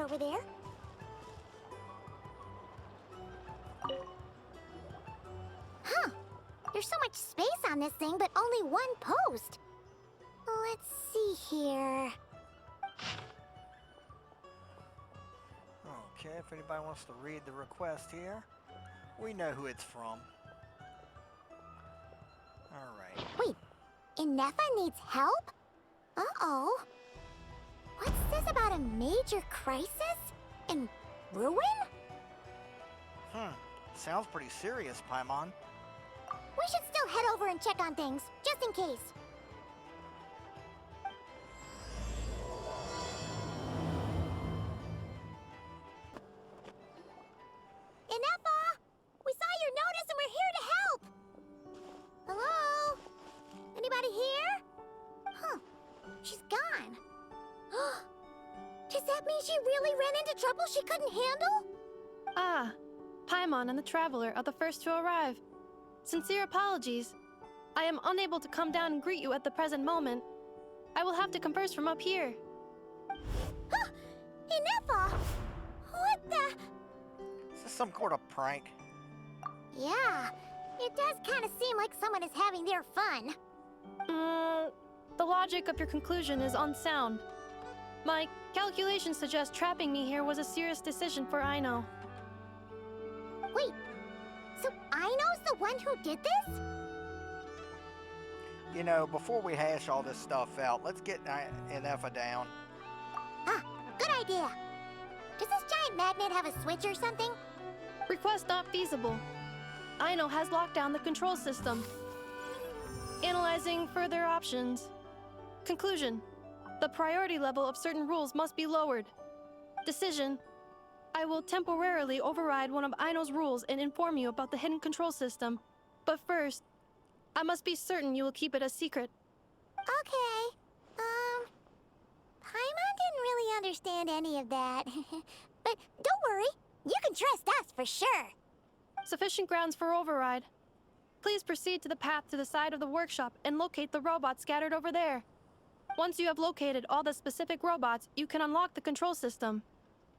over there. Huh. There's so much space on this thing, but only one post. Let's see here. Okay, if anybody wants to read the request here, we know who it's from. Alright. Wait, Inefa needs help? Uh-oh. What's this about a major crisis? And ruin? Sounds pretty serious, Paimon. We should still head over and check on things, just in case. Inefa! We saw your notice and we're here to help! Hello? Anybody here? Huh. She's gone. Does that mean she really ran into trouble she couldn't handle? Ah, Paimon and the Traveler are the first to arrive. Sincere apologies. I am unable to come down and greet you at the present moment. I will have to converse from up here. Huh! Inefa! What the... Is this some sort of prank? Yeah, it does kind of seem like someone is having their fun. The logic of your conclusion is unsound. My calculations suggest trapping me here was a serious decision for Aino. Wait, so Aino's the one who did this? You know, before we hash all this stuff out, let's get Inefa down. Ah, good idea. Does this giant magnet have a switch or something? Request not feasible. Aino has locked down the control system. Analyzing further options. Conclusion. The priority level of certain rules must be lowered. Decision. I will temporarily override one of Aino's rules and inform you about the hidden control system. But first, I must be certain you will keep it a secret. Okay. Paimon didn't really understand any of that. But don't worry, you can trust us for sure. Sufficient grounds for override. Please proceed to the path to the side of the workshop and locate the robots scattered over there. Once you have located all the specific robots, you can unlock the control system.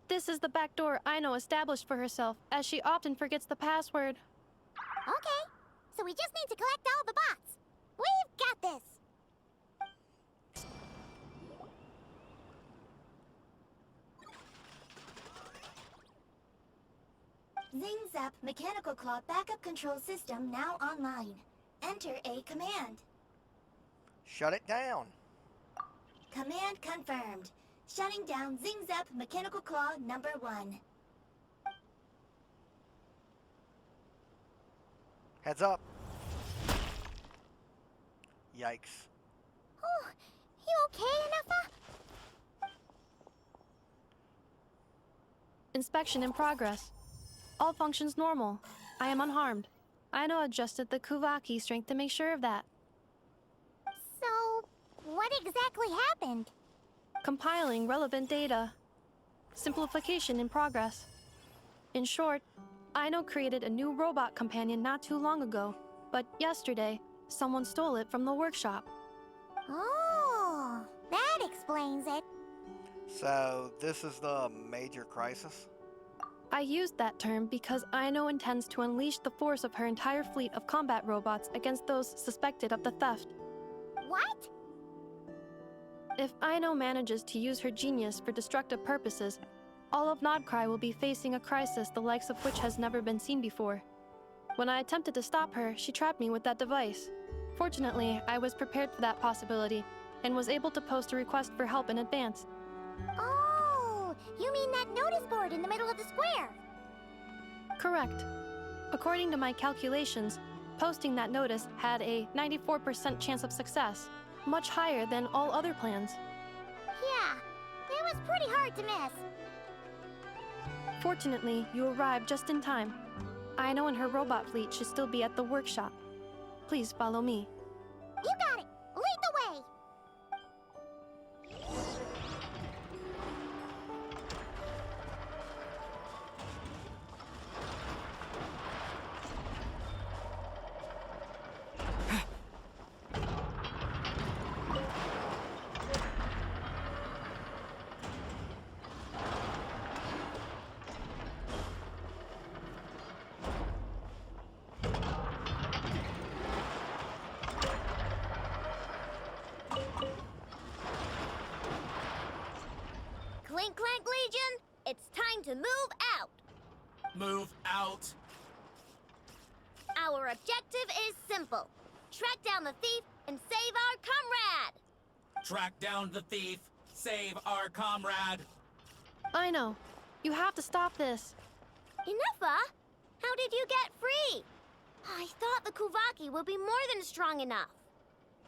This is the back door Aino established for herself, as she often forgets the password. Okay, so we just need to collect all the bots. We've got this. Zing Zap Mechanical Claw Backup Control System now online. Enter a command. Shut it down. Command confirmed. Shutting down Zing Zap Mechanical Claw number 1. Heads up. Yikes. Oh, you okay, Inefa? Inspection in progress. All functions normal. I am unharmed. Aino adjusted the Kuvaki strength to make sure of that. So, what exactly happened? Compiling relevant data. Simplification in progress. In short, Aino created a new robot companion not too long ago, but yesterday, someone stole it from the workshop. Oh, that explains it. So, this is the major crisis? I used that term because Aino intends to unleash the force of her entire fleet of combat robots against those suspected of the theft. What? If Aino manages to use her genius for destructive purposes, all of Nodcry will be facing a crisis the likes of which has never been seen before. When I attempted to stop her, she trapped me with that device. Fortunately, I was prepared for that possibility and was able to post a request for help in advance. Oh, you mean that notice board in the middle of the square? Correct. According to my calculations, posting that notice had a 94% chance of success, much higher than all other plans. Yeah, it was pretty hard to miss. Fortunately, you arrived just in time. Aino and her robot fleet should still be at the workshop. Please follow me. You got it! Lead the way! to move out. Move out. Our objective is simple. Track down the thief and save our comrade. Track down the thief. Save our comrade. Aino, you have to stop this. Ineffa, how did you get free? I thought the Kuvaki would be more than strong enough.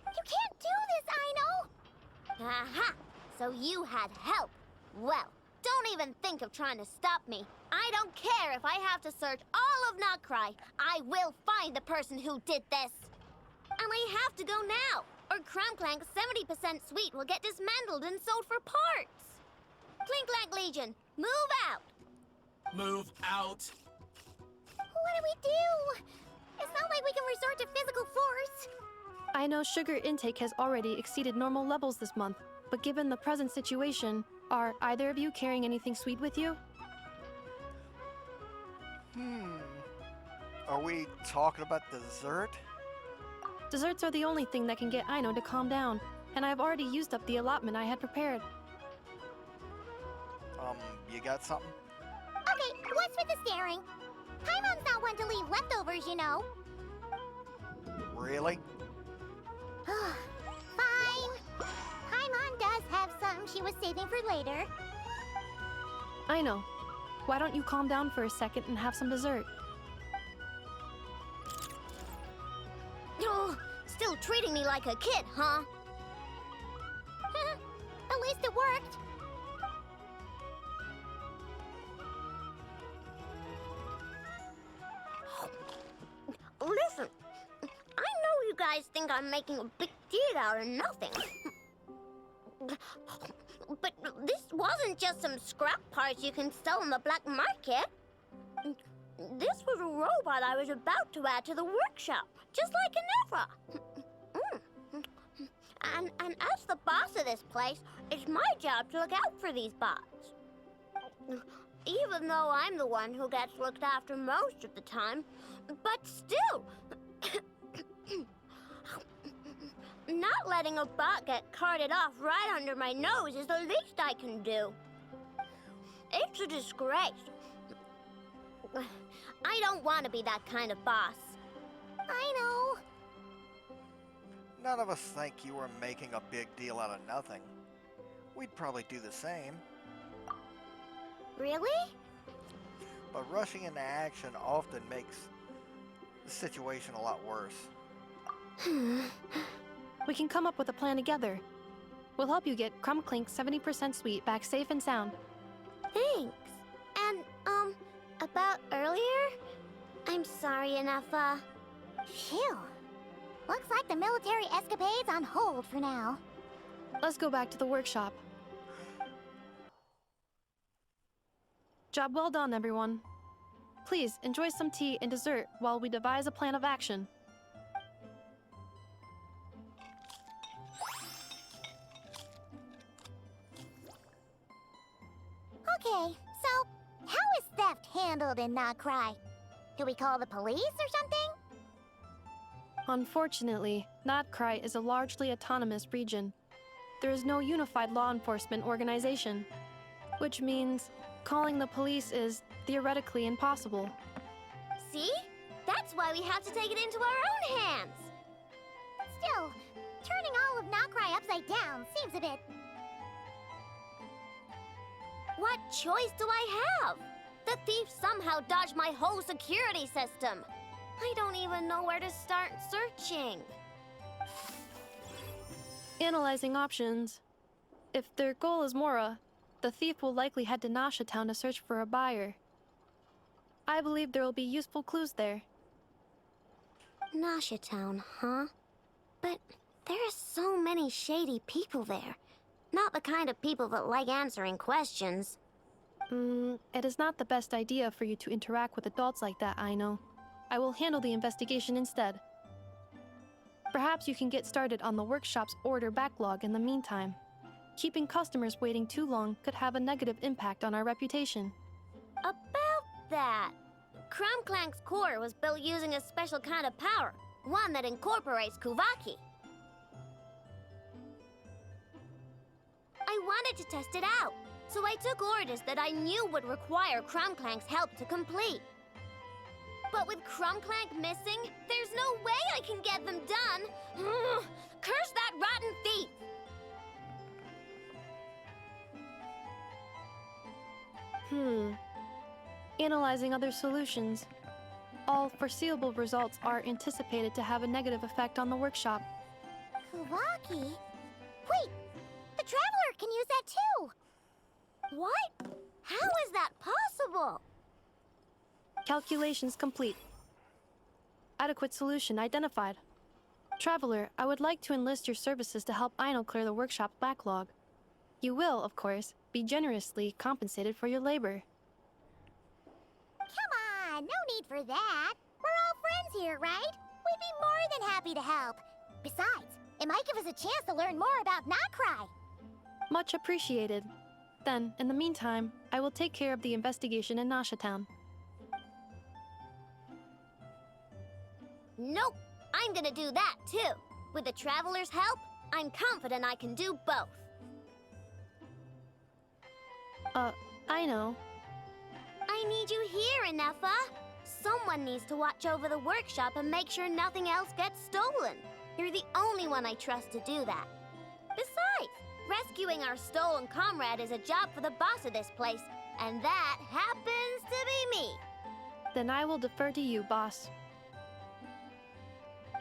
You can't do this, Aino! Aha! So you had help. Well, don't even think of trying to stop me. I don't care if I have to search all of Notcry. I will find the person who did this. And I have to go now, or Clank's 70% suite will get dismantled and sold for parts. Clink Legion, move out! Move out. What do we do? It's not like we can resort to physical force. I know sugar intake has already exceeded normal levels this month, but given the present situation, are either of you carrying anything sweet with you? Are we talking about dessert? Desserts are the only thing that can get Aino to calm down, and I've already used up the allotment I had prepared. You got something? Okay, what's with the staring? Paimon's not one to leave leftovers, you know. Really? Fine. Paimon does have some she was saving for later. Aino, why don't you calm down for a second and have some dessert? Oh, still treating me like a kid, huh? At least it worked. Listen, I know you guys think I'm making a big deal out of nothing. But this wasn't just some scrap parts you can sell on the black market. This was a robot I was about to add to the workshop, just like Ineffa. And as the boss of this place, it's my job to look out for these bots. Even though I'm the one who gets looked after most of the time, but still, not letting a bot get carted off right under my nose is the least I can do. It's a disgrace. I don't want to be that kind of boss. I know. None of us think you were making a big deal out of nothing. We'd probably do the same. Really? But rushing into action often makes the situation a lot worse. We can come up with a plan together. We'll help you get Clink's 70% suite back safe and sound. Thanks. And, about earlier? I'm sorry, Ineffa. Phew. Looks like the military escapade's on hold for now. Let's go back to the workshop. Job well done, everyone. Please, enjoy some tea and dessert while we devise a plan of action. Okay, so how is theft handled in Notcry? Do we call the police or something? Unfortunately, Notcry is a largely autonomous region. There is no unified law enforcement organization, which means calling the police is theoretically impossible. See? That's why we have to take it into our own hands. Still, turning all of Notcry upside down seems a bit... What choice do I have? The thief somehow dodged my whole security system. I don't even know where to start searching. Analyzing options. If their goal is Mora, the thief will likely head to Nasha Town to search for a buyer. I believe there will be useful clues there. Nasha Town, huh? But there are so many shady people there. Not the kind of people that like answering questions. It is not the best idea for you to interact with adults like that, Aino. I will handle the investigation instead. Perhaps you can get started on the workshop's order backlog in the meantime. Keeping customers waiting too long could have a negative impact on our reputation. About that, Clank's core was built using a special kind of power, one that incorporates Kuvaki. I wanted to test it out, so I took orders that I knew would require Clank's help to complete. But with Clank missing, there's no way I can get them done. Curse that rotten thief! Analyzing other solutions. All foreseeable results are anticipated to have a negative effect on the workshop. Kawaki? Wait! The Traveler can use that too! What? How is that possible? Calculations complete. Adequate solution identified. Traveler, I would like to enlist your services to help Aino clear the workshop's backlog. You will, of course, be generously compensated for your labor. Come on, no need for that. We're all friends here, right? We'd be more than happy to help. Besides, it might give us a chance to learn more about Notcry. Much appreciated. Then, in the meantime, I will take care of the investigation in Nasha Town. Nope, I'm gonna do that too. With the Traveler's help, I'm confident I can do both. I know. I need you here, Inefa. Someone needs to watch over the workshop and make sure nothing else gets stolen. You're the only one I trust to do that. Besides, rescuing our stolen comrade is a job for the boss of this place, and that happens to be me. Then I will defer to you, boss.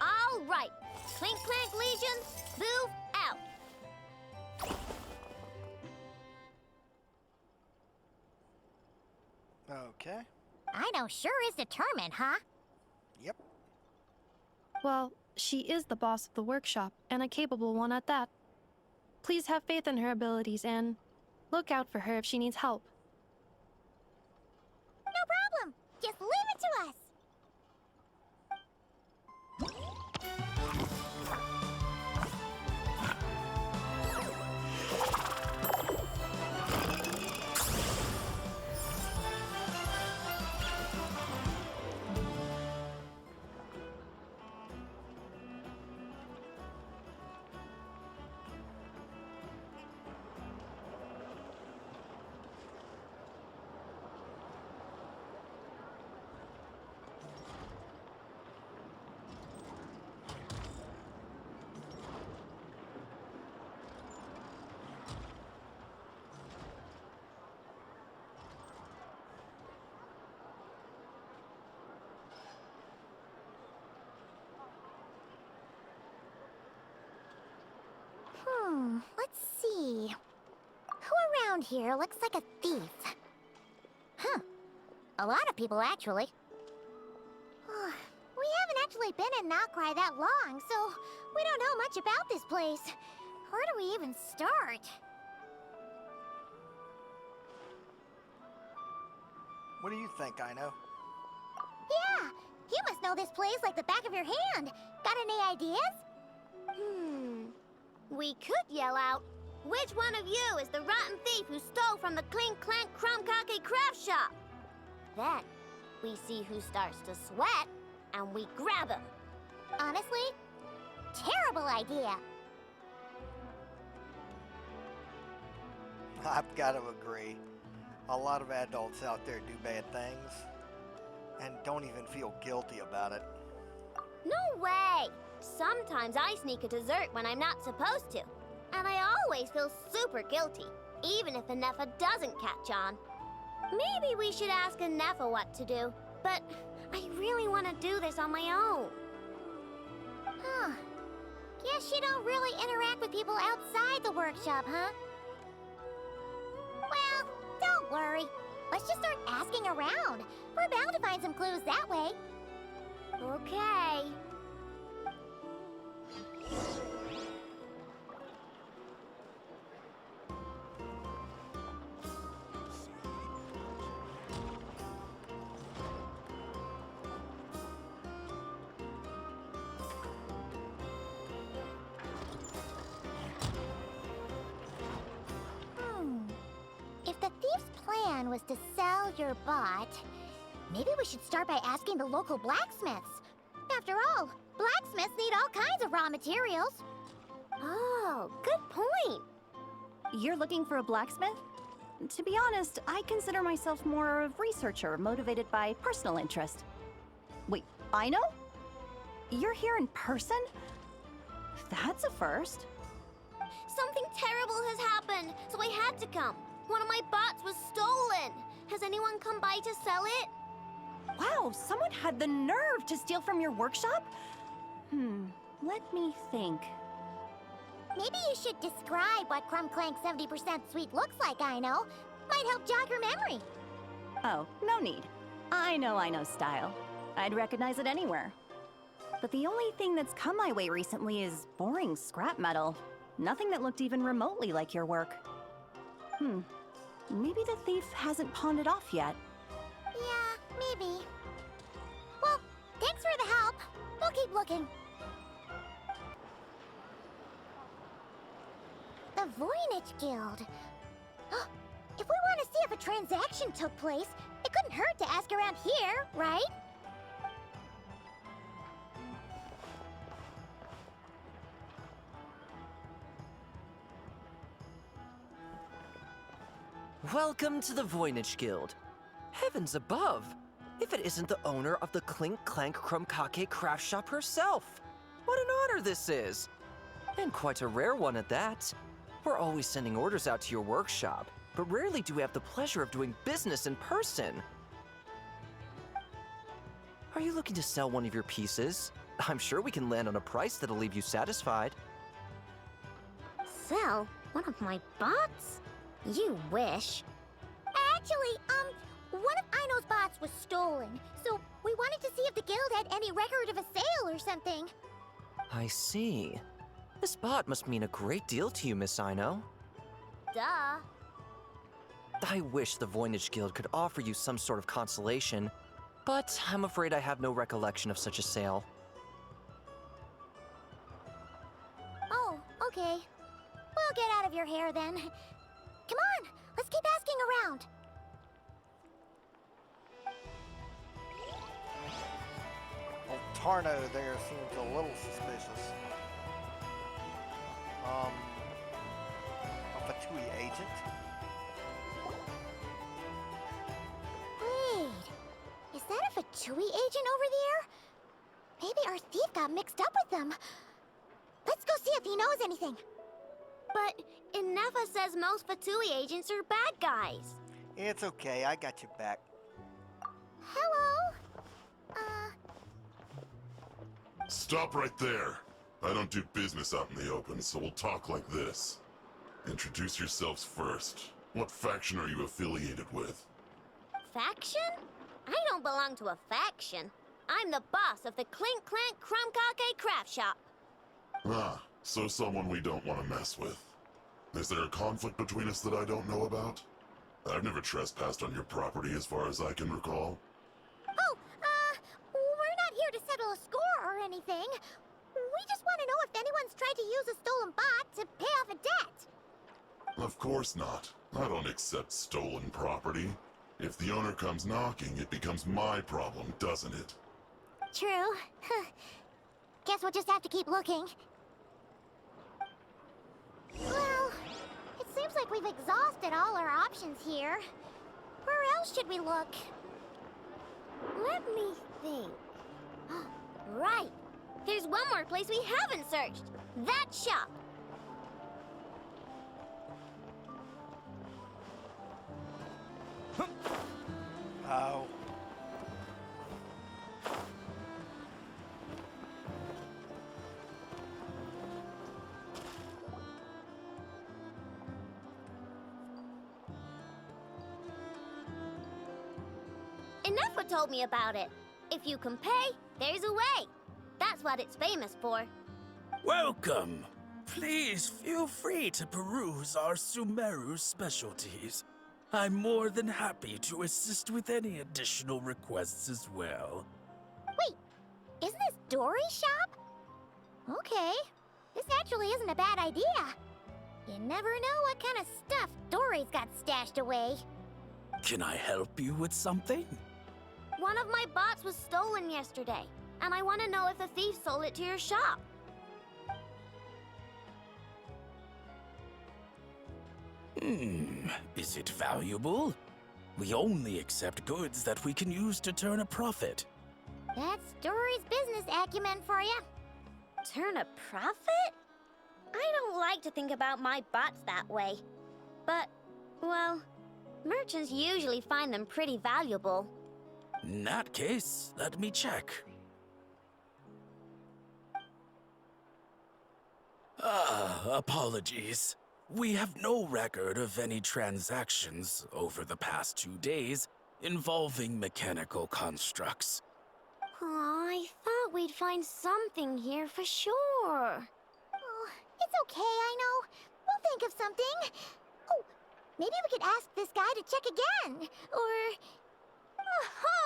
All right, Clink Legion, move out. Okay. Aino sure is determined, huh? Yep. Well, she is the boss of the workshop, and a capable one at that. Please have faith in her abilities and look out for her if she needs help. No problem. Just leave it to us. Let's see. Who around here looks like a thief? Huh. A lot of people, actually. We haven't actually been in Notcry that long, so we don't know much about this place. Where do we even start? What do you think, Aino? Yeah, you must know this place like the back of your hand. Got any ideas? We could yell out, which one of you is the rotten thief who stole from the Clink Clank Crumcocky craft shop? Then, we see who starts to sweat, and we grab him. Honestly, terrible idea. I've got to agree. A lot of adults out there do bad things and don't even feel guilty about it. No way! Sometimes I sneak a dessert when I'm not supposed to. And I always feel super guilty, even if Inefa doesn't catch on. Maybe we should ask Inefa what to do, but I really want to do this on my own. Huh. Guess you don't really interact with people outside the workshop, huh? Well, don't worry. Let's just start asking around. We're bound to find some clues that way. Okay. If the thief's plan was to sell your bot, maybe we should start by asking the local blacksmiths. After all, blacksmiths need all kinds of raw materials. Oh, good point. You're looking for a blacksmith? To be honest, I consider myself more of a researcher motivated by personal interest. Wait, Aino? You're here in person? That's a first. Something terrible has happened, so I had to come. One of my bots was stolen. Has anyone come by to sell it? Wow, someone had the nerve to steal from your workshop? Let me think. Maybe you should describe what Clank 70% sweet looks like, Aino. Might help jog your memory. Oh, no need. I know style. I'd recognize it anywhere. But the only thing that's come my way recently is boring scrap metal. Nothing that looked even remotely like your work. Maybe the thief hasn't pawned it off yet. Yeah, maybe. Well, thanks for the help. We'll keep looking. The Voynich Guild. If we want to see if a transaction took place, it couldn't hurt to ask around here, right? Welcome to the Voynich Guild. Heavens above! If it isn't the owner of the Clink, Clank, Krumkake craft shop herself! What an honor this is! And quite a rare one at that. We're always sending orders out to your workshop, but rarely do we have the pleasure of doing business in person. Are you looking to sell one of your pieces? I'm sure we can land on a price that'll leave you satisfied. Sell one of my bots? You wish. Actually, one of Aino's bots was stolen, so we wanted to see if the guild had any record of a sale or something. I see. This bot must mean a great deal to you, Miss Aino. Duh. I wish the Voynich Guild could offer you some sort of consolation, but I'm afraid I have no recollection of such a sale. Oh, okay. We'll get out of your hair then. Come on, let's keep asking around. Well, Tarno there seems a little suspicious. A Fatui agent? Wait, is that a Fatui agent over there? Maybe our thief got mixed up with them. Let's go see if he knows anything. But Inefa says most Fatui agents are bad guys. It's okay, I got your back. Hello? Stop right there. I don't do business out in the open, so we'll talk like this. Introduce yourselves first. What faction are you affiliated with? Faction? I don't belong to a faction. I'm the boss of the Clink Clank Krumkake craft shop. Ah, so someone we don't want to mess with. Is there a conflict between us that I don't know about? I've never trespassed on your property as far as I can recall. Oh, we're not here to settle a score or anything. We just want to know if anyone's tried to use a stolen bot to pay off a debt. Of course not. I don't accept stolen property. If the owner comes knocking, it becomes my problem, doesn't it? True. Guess we'll just have to keep looking. Well, it seems like we've exhausted all our options here. Where else should we look? Let me think. Right. There's one more place we haven't searched. That shop. Oh. Inefa told me about it. If you can pay, there's a way. That's what it's famous for. Welcome. Please feel free to peruse our Sumeru specialties. I'm more than happy to assist with any additional requests as well. Wait, isn't this Dory's shop? Okay, this actually isn't a bad idea. You never know what kind of stuff Dory's got stashed away. Can I help you with something? One of my bots was stolen yesterday, and I want to know if the thief sold it to your shop. Is it valuable? We only accept goods that we can use to turn a profit. That's Dory's business acumen for you. Turn a profit? I don't like to think about my bots that way. But, well, merchants usually find them pretty valuable. In that case, let me check. Apologies. We have no record of any transactions over the past 2 days involving mechanical constructs. Aw, I thought we'd find something here for sure. Oh, it's okay, I know. We'll think of something. Oh, maybe we could ask this guy to check again. Or...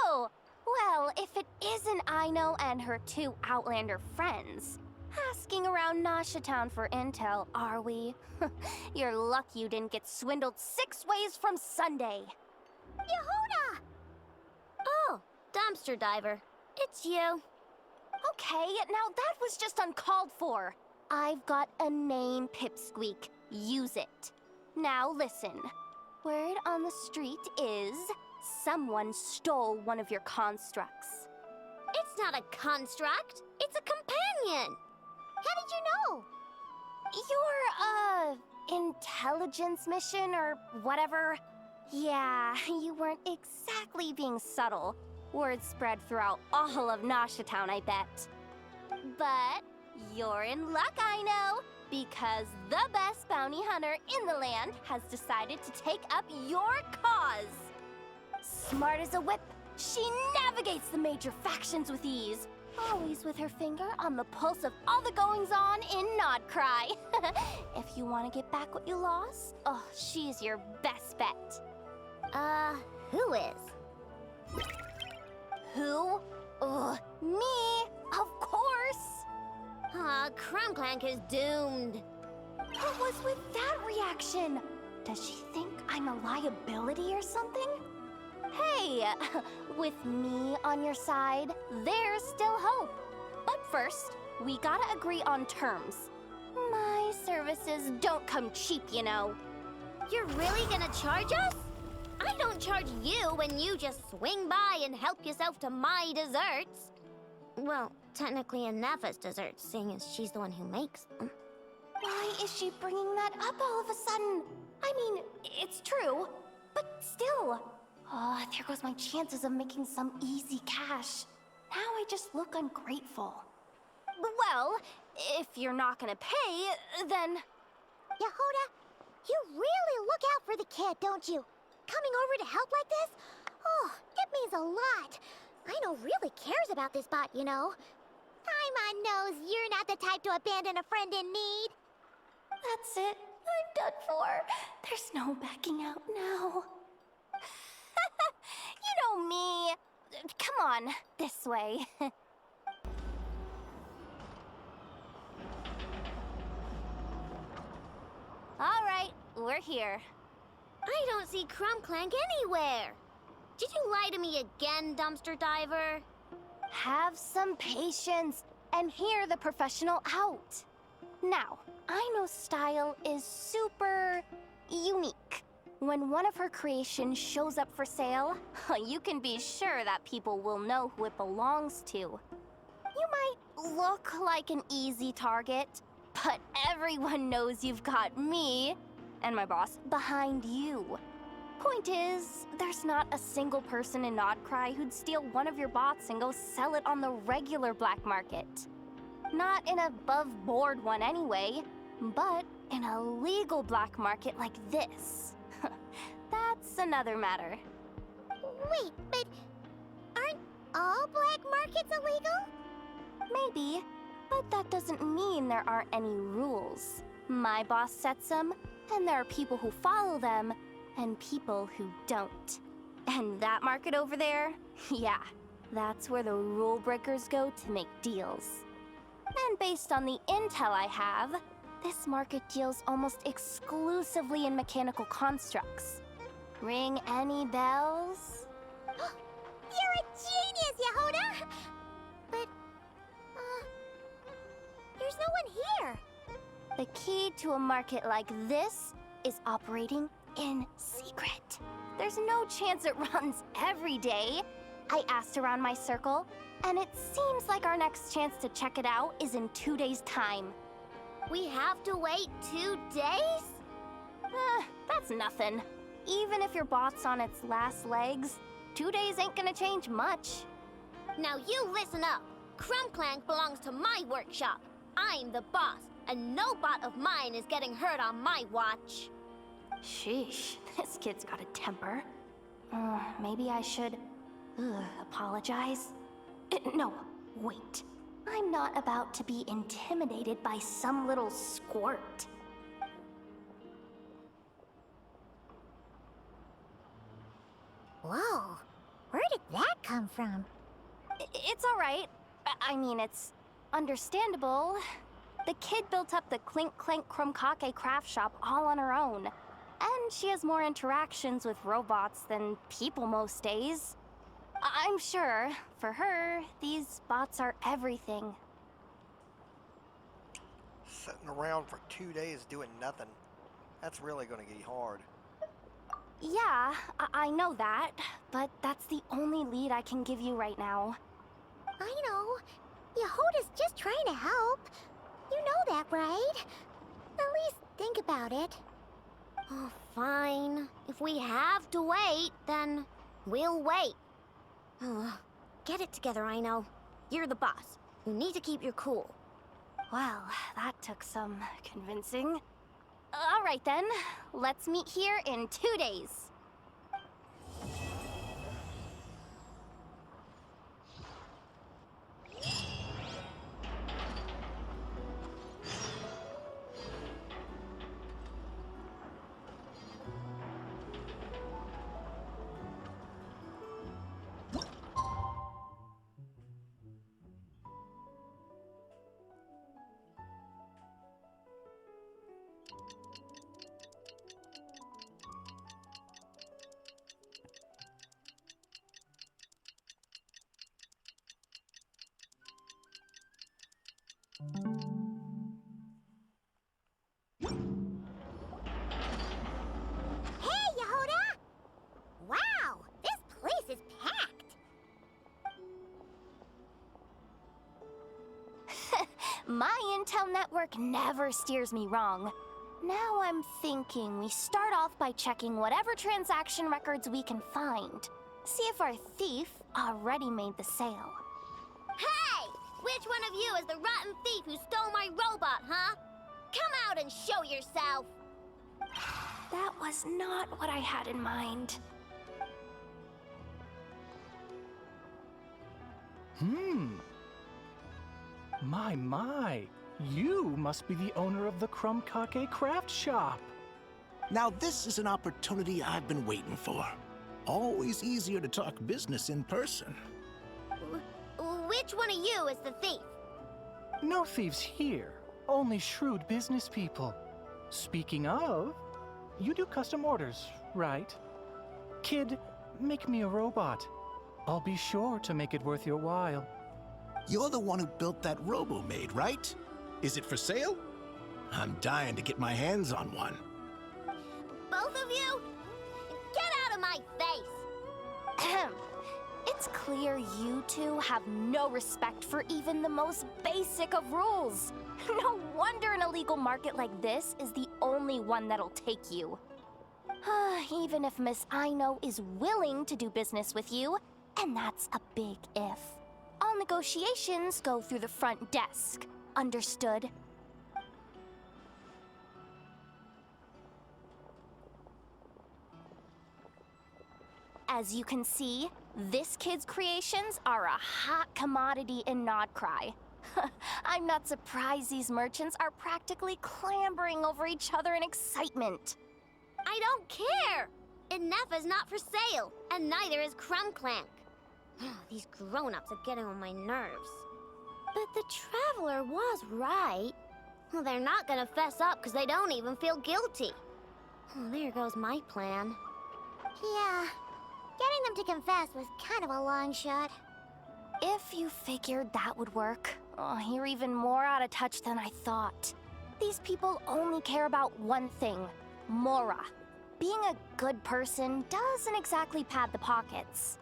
Oh! Well, if it isn't Aino and her 2 Outlander friends, asking around Nasha Town for intel, are we? You're lucky you didn't get swindled 6 ways from Sunday. Yehuda! Oh, dumpster diver. It's you. Okay, now that was just uncalled for. I've got a name, Pipsqueak. Use it. Now listen. Word on the street is someone stole one of your constructs. It's not a construct. It's a companion. How did you know? Your, intelligence mission or whatever? Yeah, you weren't exactly being subtle. Word spread throughout all of Nasha Town, I bet. But you're in luck, I know, because the best bounty hunter in the land has decided to take up your cause. Smart as a whip, she navigates the major factions with ease, always with her finger on the pulse of all the goings-on in Nodcry. If you want to get back what you lost, oh, she's your best bet. Who is? Who? Me, of course. Clank is doomed. What was with that reaction? Does she think I'm a liability or something? Hey, with me on your side, there's still hope. But first, we gotta agree on terms. My services don't come cheap, you know. You're really gonna charge us? I don't charge you when you just swing by and help yourself to my desserts. Well, technically Anefa's desserts, seeing as she's the one who makes them. Why is she bringing that up all of a sudden? I mean, it's true, but still. Oh, there goes my chances of making some easy cash. Now I just look ungrateful. Well, if you're not gonna pay, then... Yehuda, you really look out for the kid, don't you? Coming over to help like this? Oh, it means a lot. Aino really cares about this bot, you know. Paimon knows you're not the type to abandon a friend in need. That's it. I'm done for. There's no backing out now. You know me. Come on, this way. All right, we're here. I don't see Clank anywhere. Did you lie to me again, dumpster diver? Have some patience and hear the professional out. Now, Aino's style is super unique. When one of her creations shows up for sale, you can be sure that people will know who it belongs to. You might look like an easy target, but everyone knows you've got me and my boss behind you. Point is, there's not a single person in Nodcry who'd steal one of your bots and go sell it on the regular black market. Not an above-board one anyway, but in a legal black market like this. That's another matter. Wait, but aren't all black markets illegal? Maybe, but that doesn't mean there aren't any rules. My boss sets them, and there are people who follow them, and people who don't. And that market over there, yeah, that's where the rule breakers go to make deals. And based on the intel I have, this market deals almost exclusively in mechanical constructs. Ring any bells? You're a genius, Yehuda! But, there's no one here. The key to a market like this is operating in secret. There's no chance it runs every day. I asked around my circle, and it seems like our next chance to check it out is in 2 days' time. We have to wait 2 days? That's nothing. Even if your bot's on its last legs, 2 days ain't gonna change much. Now you listen up. Clank belongs to my workshop. I'm the boss, and no bot of mine is getting hurt on my watch. Sheesh, this kid's got a temper. Maybe I should apologize. No, wait. I'm not about to be intimidated by some little squirt. Whoa, where did that come from? It's all right. I mean, it's understandable. The kid built up the Clink Chromkake craft shop all on her own. And she has more interactions with robots than people most days. I'm sure, for her, these bots are everything. Sitting around for 2 days doing nothing. That's really gonna get hard. Yeah, I know that, but that's the only lead I can give you right now. I know. Yehoda's just trying to help. You know that, right? At least think about it. Oh, fine. If we have to wait, then we'll wait. Get it together, Aino. You're the boss. You need to keep your cool. Well, that took some convincing. All right then, let's meet here in 2 days. Hey, Yehoda! Wow, this place is packed. My intel network never steers me wrong. Now I'm thinking we start off by checking whatever transaction records we can find. See if our thief already made the sale. Hey! Which one of you is the rotten thief who stole my robot, huh? Come out and show yourself! That was not what I had in mind. My. You must be the owner of the Chromkake craft shop. Now this is an opportunity I've been waiting for. Always easier to talk business in person. Which one of you is the thief? No thieves here, only shrewd business people. Speaking of, you do custom orders, right? Kid, make me a robot. I'll be sure to make it worth your while. You're the one who built that Robo-Maid, right? Is it for sale? I'm dying to get my hands on one. Both of you? Get out of my face! It's clear you two have no respect for even the most basic of rules. No wonder an illegal market like this is the only one that'll take you. Even if Miss Aino is willing to do business with you, and that's a big if. All negotiations go through the front desk. Understood? As you can see, this kid's creations are a hot commodity in Nodcry. I'm not surprised these merchants are practically clambering over each other in excitement. I don't care! Inefa's not for sale, and neither is Clank. These grown-ups are getting on my nerves. But the Traveler was right. Well, they're not gonna fess up because they don't even feel guilty. Oh, there goes my plan. Yeah, getting them to confess was kind of a long shot. If you figured that would work, you're even more out of touch than I thought. These people only care about one thing, Mora. Being a good person doesn't exactly pad the pockets.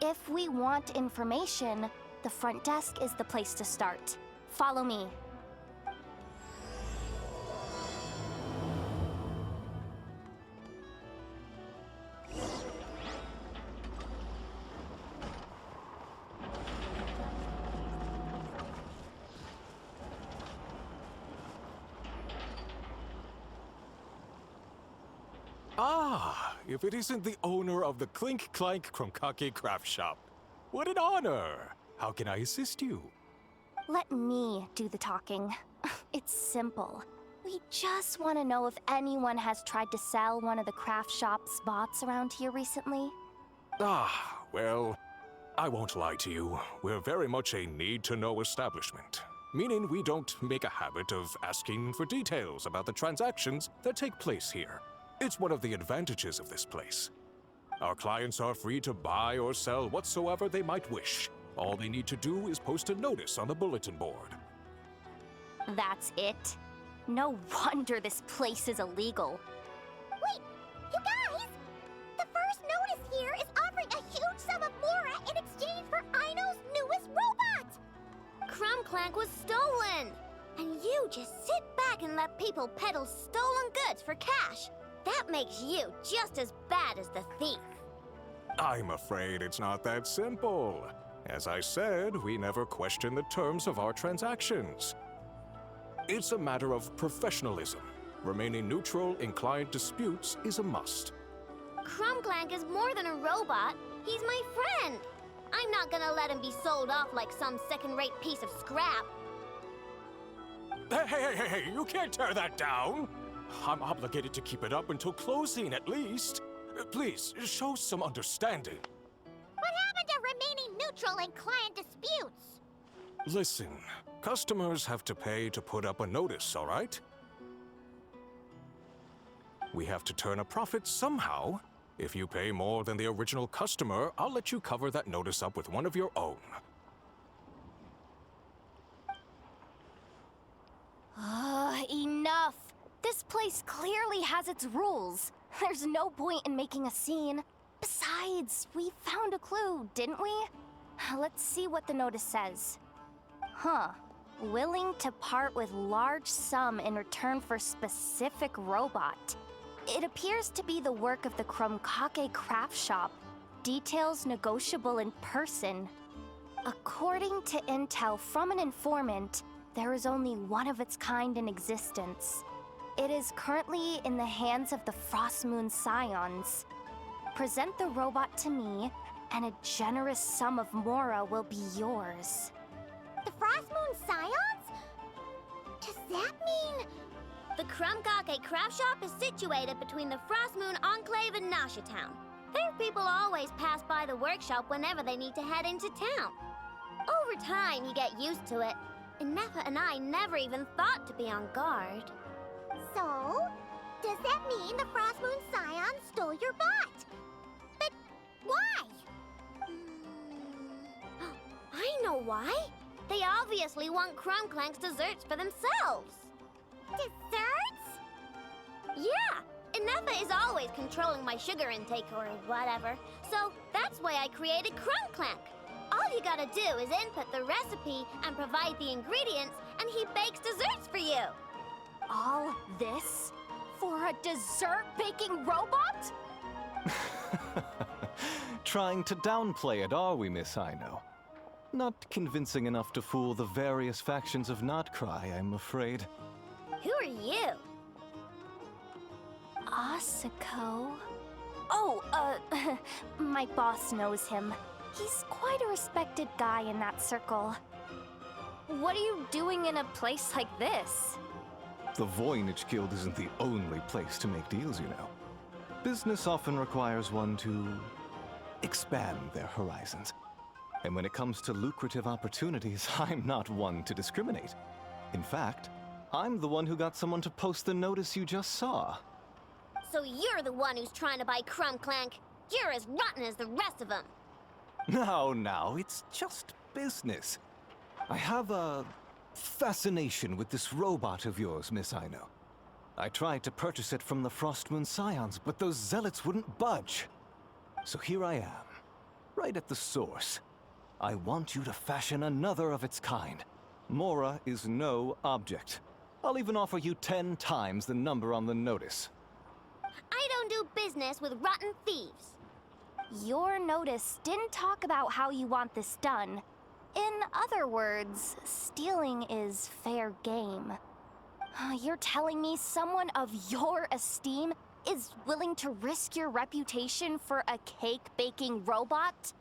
If we want information, the front desk is the place to start. Follow me. Ah, if it isn't the owner of the Clink, Clank craft shop. What an honor! How can I assist you? Let me do the talking. It's simple. We just want to know if anyone has tried to sell one of the craft shop's bots around here recently. Ah, well, I won't lie to you. We're very much a need-to-know establishment. Meaning we don't make a habit of asking for details about the transactions that take place here. It's one of the advantages of this place. Our clients are free to buy or sell whatsoever they might wish. All they need to do is post a notice on the bulletin board. That's it? No wonder this place is illegal. Wait, you guys! The first notice here is offering a huge sum of Mora in exchange for Aino's newest robot! Clank was stolen! And you just sit back and let people peddle stolen goods for cash. That makes you just as bad as the thief. I'm afraid it's not that simple. As I said, we never question the terms of our transactions. It's a matter of professionalism. Remaining neutral in client disputes is a must. Clank is more than a robot. He's my friend. I'm not gonna let him be sold off like some second-rate piece of scrap. Hey, you can't tear that down! I'm obligated to keep it up until closing, at least. Please, show some understanding. What happened to remaining neutral in client disputes? Listen, customers have to pay to put up a notice, all right? We have to turn a profit somehow. If you pay more than the original customer, I'll let you cover that notice up with one of your own. Enough! This place clearly has its rules. There's no point in making a scene. Besides, we found a clue, didn't we? Let's see what the notice says. Huh. Willing to part with large sum in return for specific robot. It appears to be the work of the Krumkake craft shop. Details negotiable in person. According to intel from an informant, there is only one of its kind in existence. It is currently in the hands of the Frost Moon Scions. Present the robot to me, and a generous sum of Mora will be yours. The Frost Moon Scions? Does that mean... The Krumkake craft shop is situated between the Frost Moon Enclave and Nasha Town. Their people always pass by the workshop whenever they need to head into town. Over time, you get used to it. And Nefa and I never even thought to be on guard. So, does that mean the Frost Moon Scions stole your bot? But why? I know why. They obviously want Clank's desserts for themselves. Desserts? Yeah, and Nefa is always controlling my sugar intake or whatever. So that's why I created Clank. All you gotta do is input the recipe and provide the ingredients, and he bakes desserts for you. All this for a dessert baking robot? Trying to downplay it, are we, Miss Aino? Not convincing enough to fool the various factions of Notcry, I'm afraid. Who are you? Asako? Oh, my boss knows him. He's quite a respected guy in that circle. What are you doing in a place like this? The Voynich Guild isn't the only place to make deals, you know. Business often requires one to expand their horizons. And when it comes to lucrative opportunities, I'm not one to discriminate. In fact, I'm the one who got someone to post the notice you just saw. So you're the one who's trying to buy Clank. You're as rotten as the rest of them. No, it's just business. I have a fascination with this robot of yours, Miss Aino. I tried to purchase it from the Frost Moon Scions, but those zealots wouldn't budge. So here I am, right at the source. I want you to fashion another of its kind. Mora is no object. I'll even offer you 10 times the number on the notice. I don't do business with rotten thieves. Your notice didn't talk about how you want this done. In other words, stealing is fair game. You're telling me someone of your esteem is willing to risk your reputation for a cake-baking robot?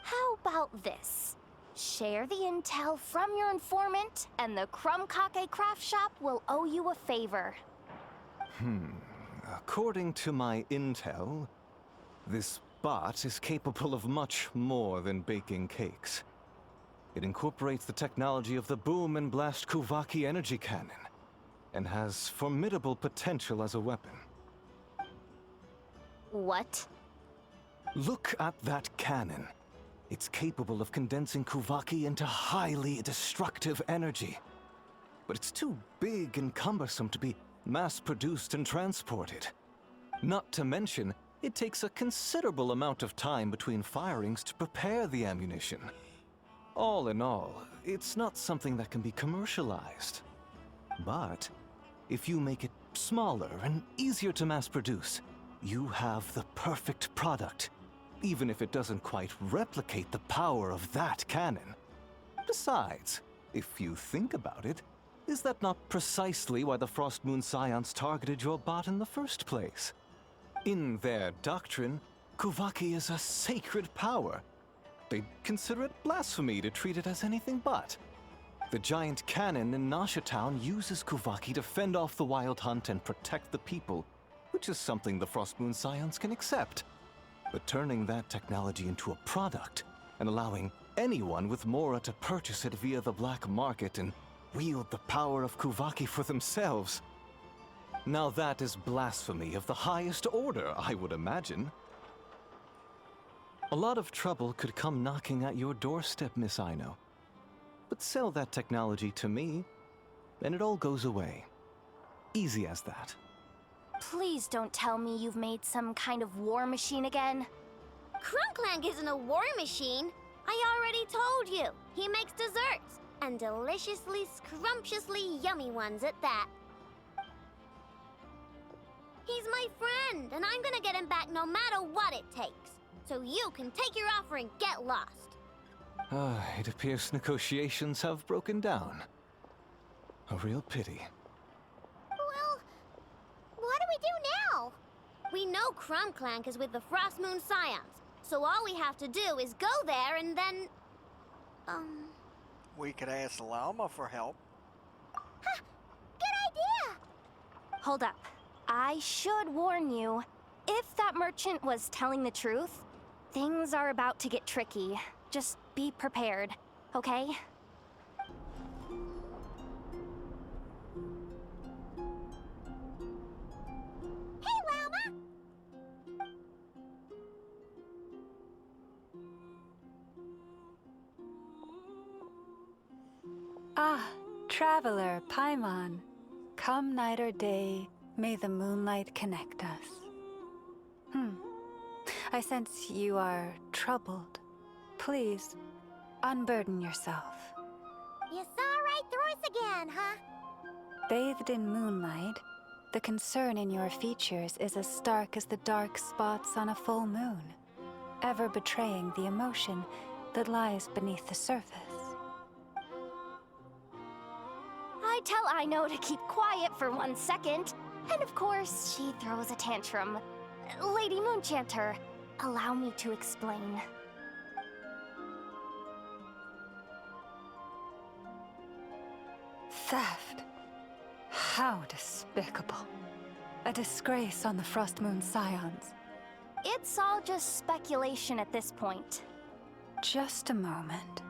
How about this? Share the intel from your informant, and the Crumkake craft shop will owe you a favor. According to my intel, this bot is capable of much more than baking cakes. It incorporates the technology of the Boom and Blast Kuvaki energy cannon, and has formidable potential as a weapon. What? Look at that cannon. It's capable of condensing Kuvaki into highly destructive energy. But it's too big and cumbersome to be mass-produced and transported. Not to mention, it takes a considerable amount of time between firings to prepare the ammunition. All in all, it's not something that can be commercialized. But if you make it smaller and easier to mass-produce, you have the perfect product, even if it doesn't quite replicate the power of that cannon. Besides, if you think about it, is that not precisely why the Frost Moon Scions targeted your bot in the first place? In their doctrine, Kuvaki is a sacred power. They'd consider it blasphemy to treat it as anything but. The giant cannon in Nasha Town uses Kuvaki to fend off the Wild Hunt and protect the people, which is something the Frost Moon Scions can accept. But turning that technology into a product and allowing anyone with Mora to purchase it via the black market and wield the power of Kuvaki for themselves. Now that is blasphemy of the highest order, I would imagine. A lot of trouble could come knocking at your doorstep, Miss Aino. But sell that technology to me, and it all goes away. Easy as that. Please don't tell me you've made some kind of war machine again. Clank isn't a war machine. I already told you. He makes desserts, and deliciously, scrumptiously yummy ones at that. He's my friend, and I'm gonna get him back no matter what it takes. So you can take your offer and get lost. It appears negotiations have broken down. A real pity. Well, what do we do now? We know Clank is with the Frost Moon Scions, so all we have to do is go there and then... We could ask Llama for help. Good idea! Hold up. I should warn you, if that merchant was telling the truth, things are about to get tricky. Just be prepared, okay? Hey, Llama! Ah, traveler, Paimon. Come night or day, may the moonlight connect us. I sense you are troubled. Please, unburden yourself. You saw right through us again, huh? Bathed in moonlight, the concern in your features is as stark as the dark spots on a full moon, ever betraying the emotion that lies beneath the surface. I tell Aino to keep quiet for 1 second, and of course, she throws a tantrum. Lady Moonchanter, allow me to explain. Theft? How despicable. A disgrace on the Frost Moon Scions. It's all just speculation at this point. Just a moment.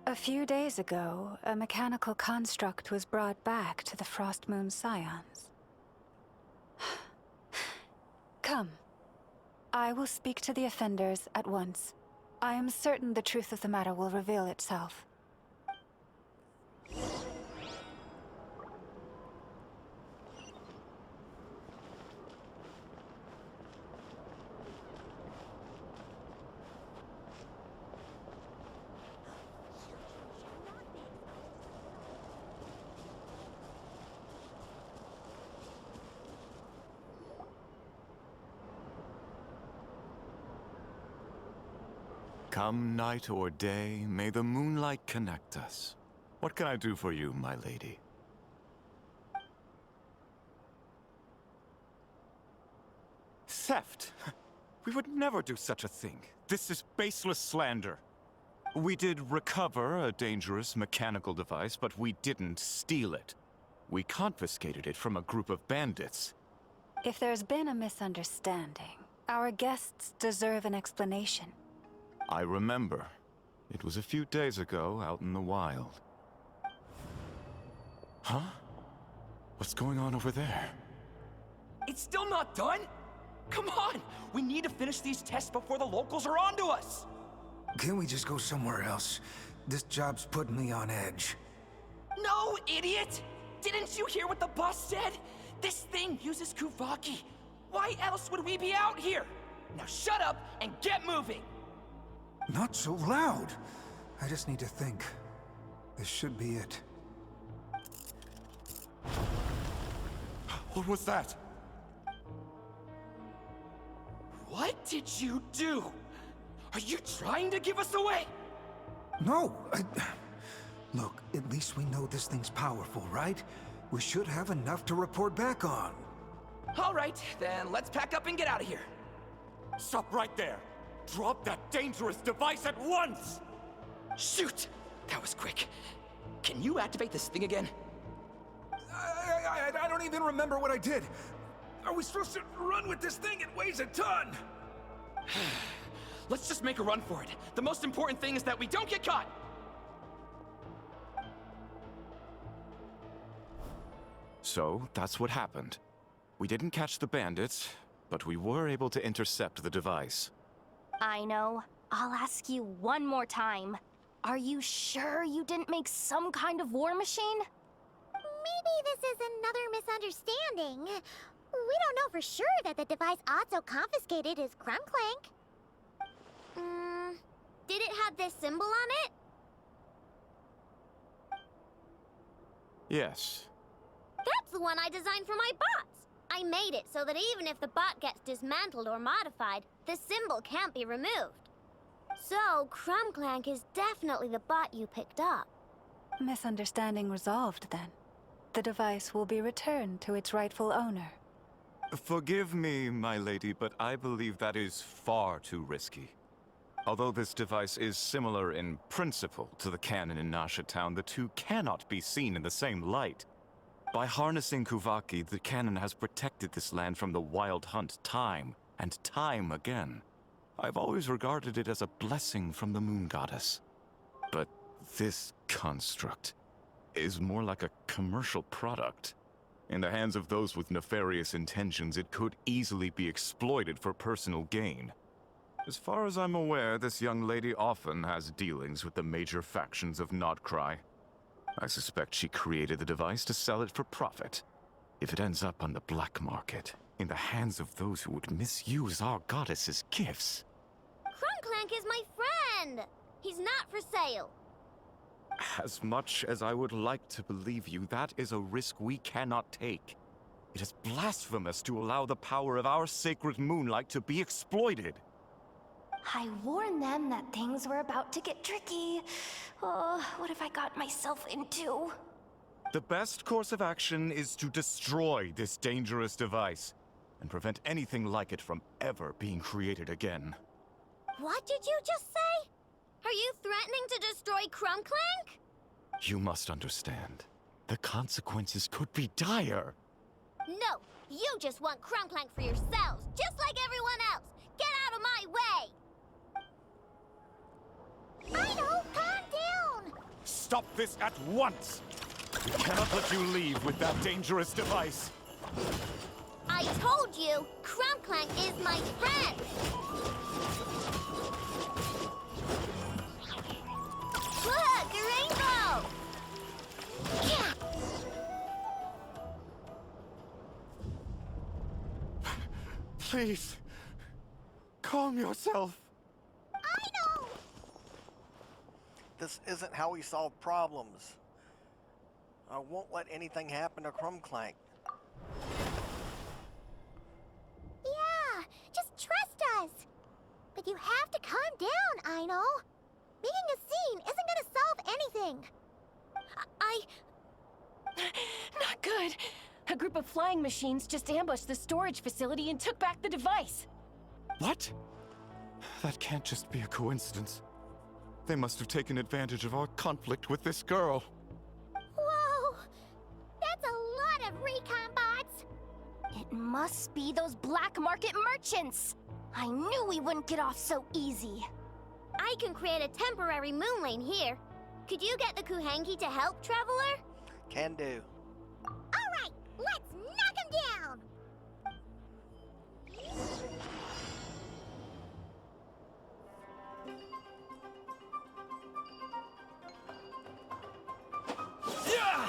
A few days ago, a mechanical construct was brought back to the Frost Moon Scions. Come. I will speak to the offenders at once. I am certain the truth of the matter will reveal itself. Come night or day, may the moonlight connect us. What can I do for you, my lady? Theft? We would never do such a thing. This is baseless slander. We did recover a dangerous mechanical device, but we didn't steal it. We confiscated it from a group of bandits. If there's been a misunderstanding, our guests deserve an explanation. I remember. It was a few days ago out in the wild. Huh? What's going on over there? It's still not done? Come on! We need to finish these tests before the locals are onto us! Can we just go somewhere else? This job's putting me on edge. No, idiot! Didn't you hear what the boss said? This thing uses Kuvaki. Why else would we be out here? Now shut up and get moving! Not so loud! I just need to think. This should be it. What was that? What did you do? Are you trying to give us away? No, Look, at least we know this thing's powerful, right? We should have enough to report back on. All right, then let's pack up and get out of here. Stop right there! Drop that dangerous device at once! Shoot! That was quick. Can you activate this thing again? I don't even remember what I did. Are we supposed to run with this thing? It weighs a ton! Let's just make a run for it. The most important thing is that we don't get caught! So, that's what happened. We didn't catch the bandits, but we were able to intercept the device. I know. I'll ask you one more time. Are you sure you didn't make some kind of war machine? Maybe this is another misunderstanding. We don't know for sure that the device Otto confiscated is Clank. Did it have this symbol on it? Yes. That's the one I designed for my bots! I made it so that even if the bot gets dismantled or modified, the symbol can't be removed. So, Clank is definitely the bot you picked up. Misunderstanding resolved, then. The device will be returned to its rightful owner. Forgive me, my lady, but I believe that is far too risky. Although this device is similar in principle to the cannon in Nasha Town, the two cannot be seen in the same light. By harnessing Kuvaki, the cannon has protected this land from the wild hunt time and time again. I've always regarded it as a blessing from the moon goddess. But this construct is more like a commercial product. In the hands of those with nefarious intentions, it could easily be exploited for personal gain. As far as I'm aware, this young lady often has dealings with the major factions of Nodcry. I suspect she created the device to sell it for profit. If it ends up on the black market, in the hands of those who would misuse our goddess's gifts... Clank is my friend! He's not for sale. As much as I would like to believe you, that is a risk we cannot take. It is blasphemous to allow the power of our sacred moonlight to be exploited. I warned them that things were about to get tricky. Oh, what have I got myself into? The best course of action is to destroy this dangerous device and prevent anything like it from ever being created again. What did you just say? Are you threatening to destroy Clank? You must understand. The consequences could be dire. No, you just want Clank for yourselves, just like everyone else. Get out of my way! Aino, calm down! Stop this at once! We cannot let you leave with that dangerous device. I told you, Clank is my friend! Look, a rainbow! Yeah. Please, calm yourself. Aino! This isn't how we solve problems. I won't let anything happen to Clank. Yeah, just trust us. But you have to calm down, Aino. Making a scene isn't gonna solve anything. Not good. A group of flying machines just ambushed the storage facility and took back the device. What? That can't just be a coincidence. They must have taken advantage of our conflict with this girl. Whoa! That's a lot of recon bots! It must be those black market merchants! I knew we wouldn't get off so easy. I can create a temporary moon lane here. Could you get the Kuhangi to help, Traveler? Can do. Alright, let's knock him down! Yeah!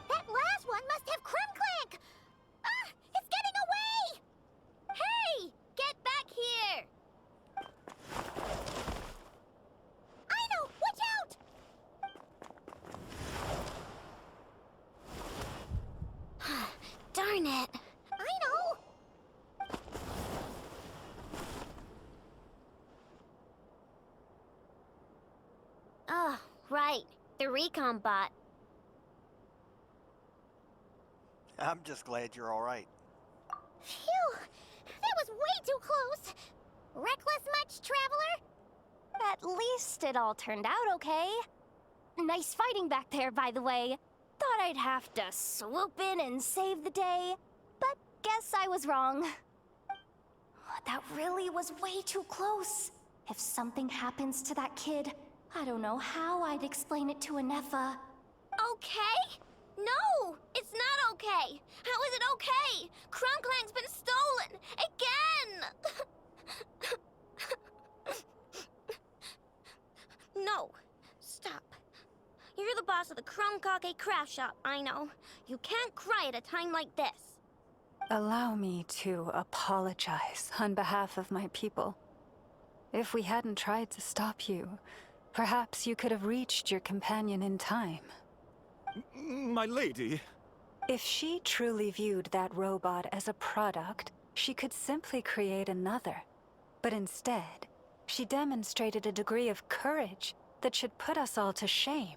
That last one must have Clank! Ah! It's getting away! Hey! Get back here! Aino, watch out! Darn it. Aino! Oh, right. The recon bot. I'm just glad you're alright. Phew! That was way too close! Reckless much, Traveler? At least it all turned out okay. Nice fighting back there, by the way. Thought I'd have to swoop in and save the day, but guess I was wrong. That really was way too close. If something happens to that kid, I don't know how I'd explain it to Anefa. Okay? No! It's not okay! How is it okay? Clank's been stolen! Again! No. Stop. You're the boss of the Chromkake craft shop, I know. You can't cry at a time like this. Allow me to apologize on behalf of my people. If we hadn't tried to stop you, perhaps you could have reached your companion in time. My lady. If she truly viewed that robot as a product, she could simply create another. But instead, she demonstrated a degree of courage that should put us all to shame.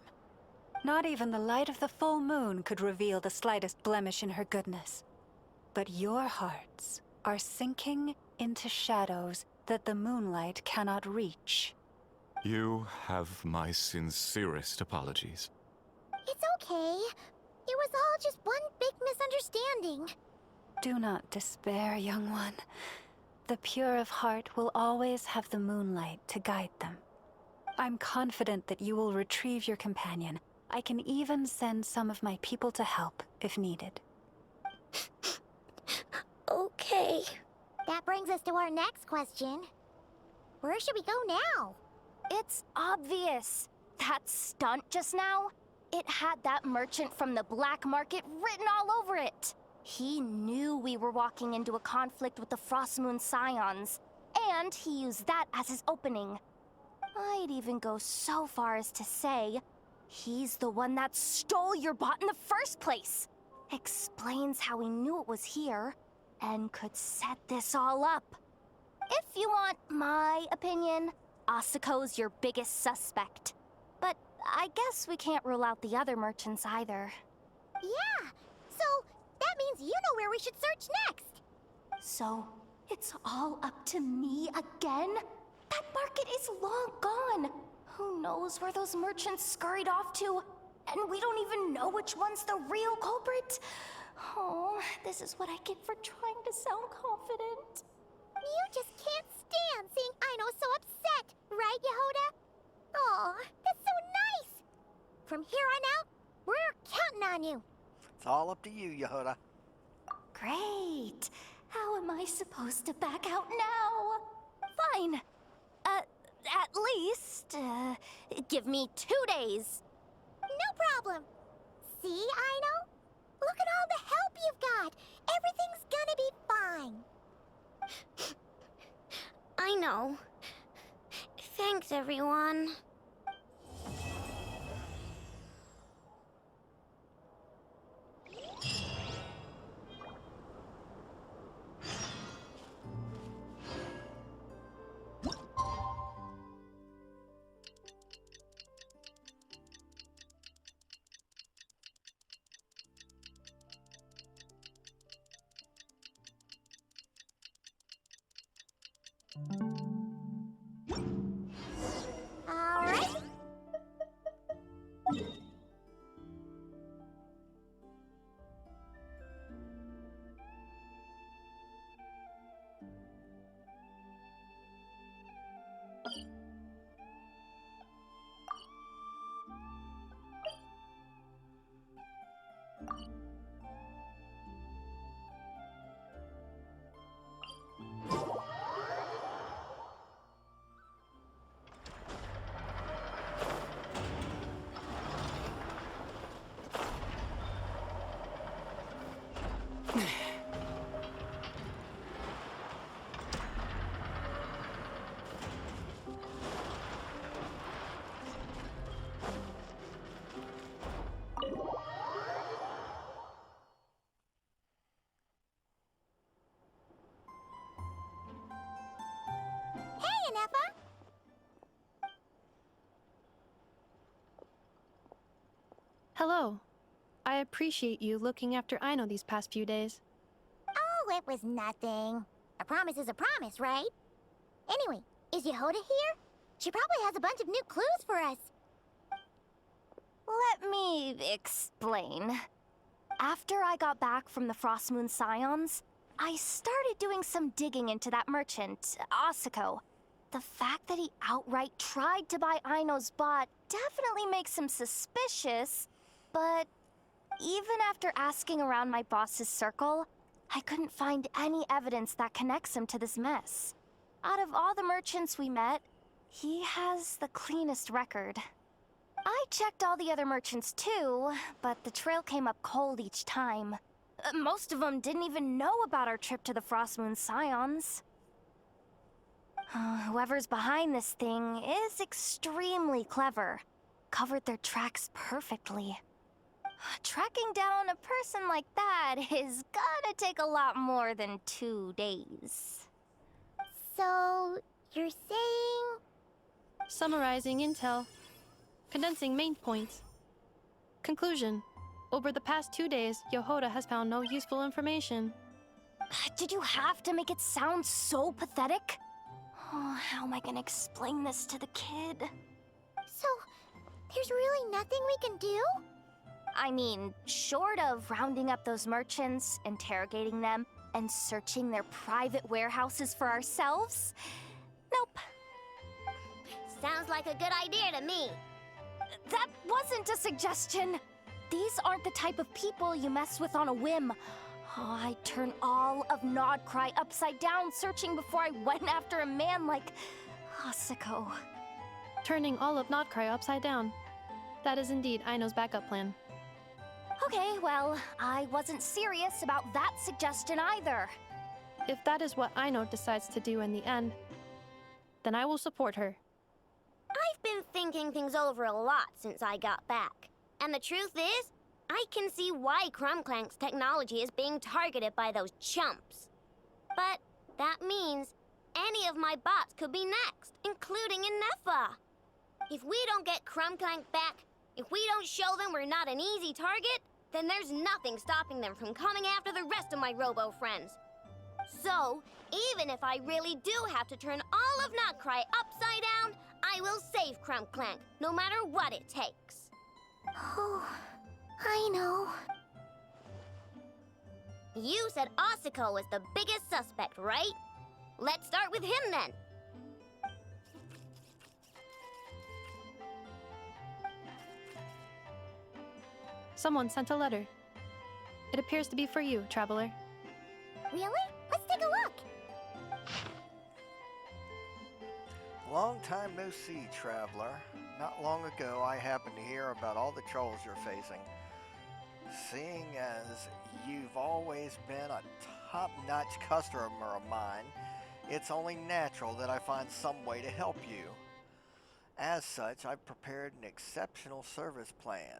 Not even the light of the full moon could reveal the slightest blemish in her goodness. But your hearts are sinking into shadows that the moonlight cannot reach. You have my sincerest apologies. It's okay. It was all just one big misunderstanding. Do not despair, young one. The pure of heart will always have the moonlight to guide them. I'm confident that you will retrieve your companion. I can even send some of my people to help if needed. Okay. That brings us to our next question. Where should we go now? It's obvious. That stunt just now, it had that merchant from the black market written all over it. He knew we were walking into a conflict with the Frostmoon Scions, and he used that as his opening. I'd even go so far as to say, he's the one that stole your bot in the first place. Explains how he knew it was here, and could set this all up. If you want my opinion, Asuko's your biggest suspect. But I guess we can't rule out the other merchants either. Yeah, so that means you know where we should search next. So, it's all up to me again? That market is long gone. Who knows where those merchants scurried off to? And we don't even know which one's the real culprit. Oh, this is what I get for trying to sound confident. You just can't stand seeing Aino so upset, right, Yehoda? Aw, that's so nice! From here on out, we're counting on you. It's all up to you, Yehoda. Great. How am I supposed to back out now? Fine. At least, give me 2 days. No problem. See, Aino? Look at all the help you've got. Everything's gonna be fine. I know. Thanks, everyone. All right. Hey, Anefa. Hello. I appreciate you looking after Aino these past few days. Oh, it was nothing. A promise is a promise, right? Anyway, is Yehoda here? She probably has a bunch of new clues for us. Let me explain. After I got back from the Frostmoon Scions, I started doing some digging into that merchant, Asuko. The fact that he outright tried to buy Aino's bot definitely makes him suspicious, but even after asking around my boss's circle, I couldn't find any evidence that connects him to this mess. Out of all the merchants we met, he has the cleanest record. I checked all the other merchants too, but the trail came up cold each time. Most of them didn't even know about our trip to the Frostmoon Scions. Whoever's behind this thing is extremely clever. Covered their tracks perfectly. Tracking down a person like that is gonna take a lot more than 2 days. So, you're saying... Summarizing intel. Condensing main points. Conclusion. Over the past 2 days, Yehoda has found no useful information. Did you have to make it sound so pathetic? Oh, how am I gonna explain this to the kid? So, there's really nothing we can do? I mean, short of rounding up those merchants, interrogating them, and searching their private warehouses for ourselves? Nope. Sounds like a good idea to me. That wasn't a suggestion. These aren't the type of people you mess with on a whim. Oh, I'd turn all of Nodcry upside down searching before I went after a man like Asuko. Turning all of Nodcry upside down. That is indeed Aino's backup plan. Okay, well, I wasn't serious about that suggestion either. If that is what Aino decides to do in the end, then I will support her. I've been thinking things over a lot since I got back. And the truth is, I can see why Clank's technology is being targeted by those chumps. But that means any of my bots could be next, including Inefa. If we don't get Clank back, if we don't show them we're not an easy target, then there's nothing stopping them from coming after the rest of my robo friends. So, even if I really do have to turn all of Nodcry upside down, I will save Clank, no matter what it takes. Oh, I know. You said Asuko was the biggest suspect, right? Let's start with him then. Someone sent a letter. It appears to be for you, traveler. Really? Let's take a look. Long time no see, traveler. Not long ago, I happened to hear about all the troubles you're facing. Seeing as you've always been a top-notch customer of mine, it's only natural that I find some way to help you. As such, I've prepared an exceptional service plan.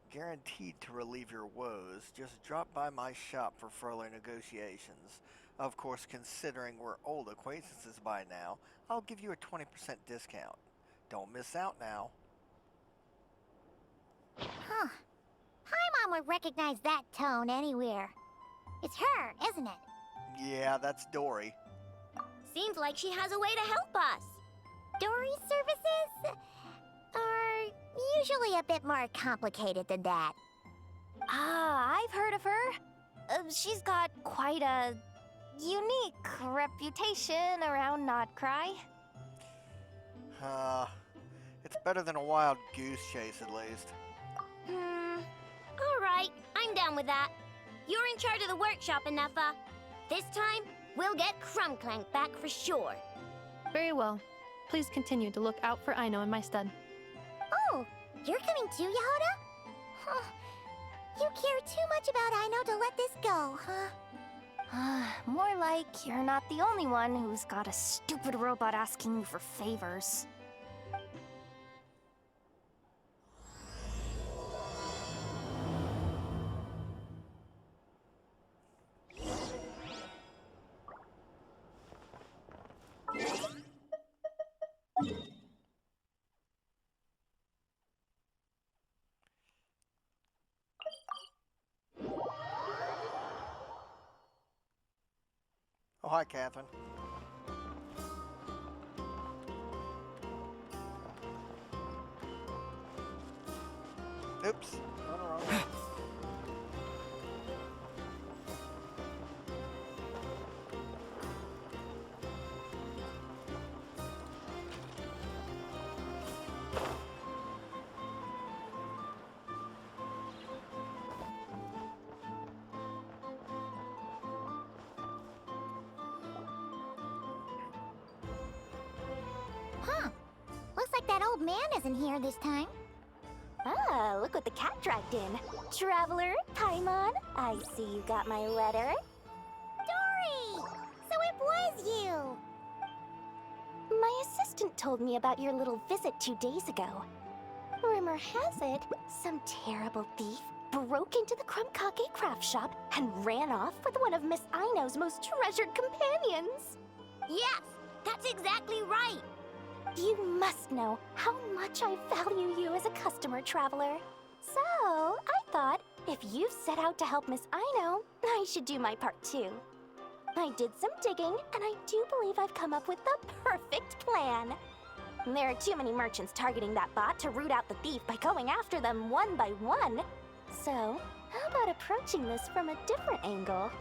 Guaranteed to relieve your woes. Just drop by my shop for further negotiations. Of course, considering we're old acquaintances by now, I'll give you a 20% discount. Don't miss out now. Huh. Paimon would recognize that tone anywhere. It's her, isn't it? Yeah, that's Dory. Seems like she has a way to help us. Dory's services are usually a bit more complicated than that. Ah, I've heard of her. She's got quite a unique reputation around Nodcry. It's better than a wild goose chase, at least. Alright, I'm down with that. You're in charge of the workshop, Inefa. This time, we'll get Clank back for sure. Very well. Please continue to look out for Aino in my stead. Oh, you're coming too, Yehoda? Huh. You care too much about Aino to let this go, huh? More like you're not the only one who's got a stupid robot asking you for favors. Oh, hi, Catherine. Oops. Wrong, wrong. Huh. Looks like that old man isn't here this time. Ah, look what the cat dragged in. Traveler, Paimon, I see you got my letter. Dory! So it was you! My assistant told me about your little visit 2 days ago. Rumor has it, some terrible thief broke into the Krumkake craft shop and ran off with one of Miss Aino's most treasured companions. Yes, that's exactly right. You must know how much I value you as a customer, Traveler. So, I thought, if you've set out to help Miss Aino, I should do my part too. I did some digging, and I do believe I've come up with the perfect plan. There are too many merchants targeting that bot to root out the thief by going after them one by one. So, how about approaching this from a different angle?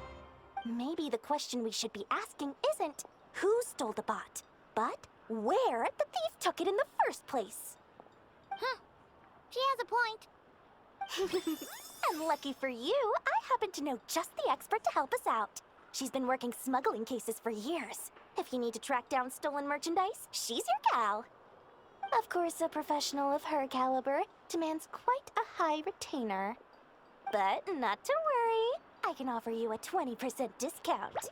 Maybe the question we should be asking isn't who stole the bot, but where the thief took it in the first place. Huh. She has a point. And lucky for you, I happen to know just the expert to help us out. She's been working smuggling cases for years. If you need to track down stolen merchandise, she's your gal. Of course, a professional of her caliber demands quite a high retainer. But not to worry, I can offer you a 20% discount.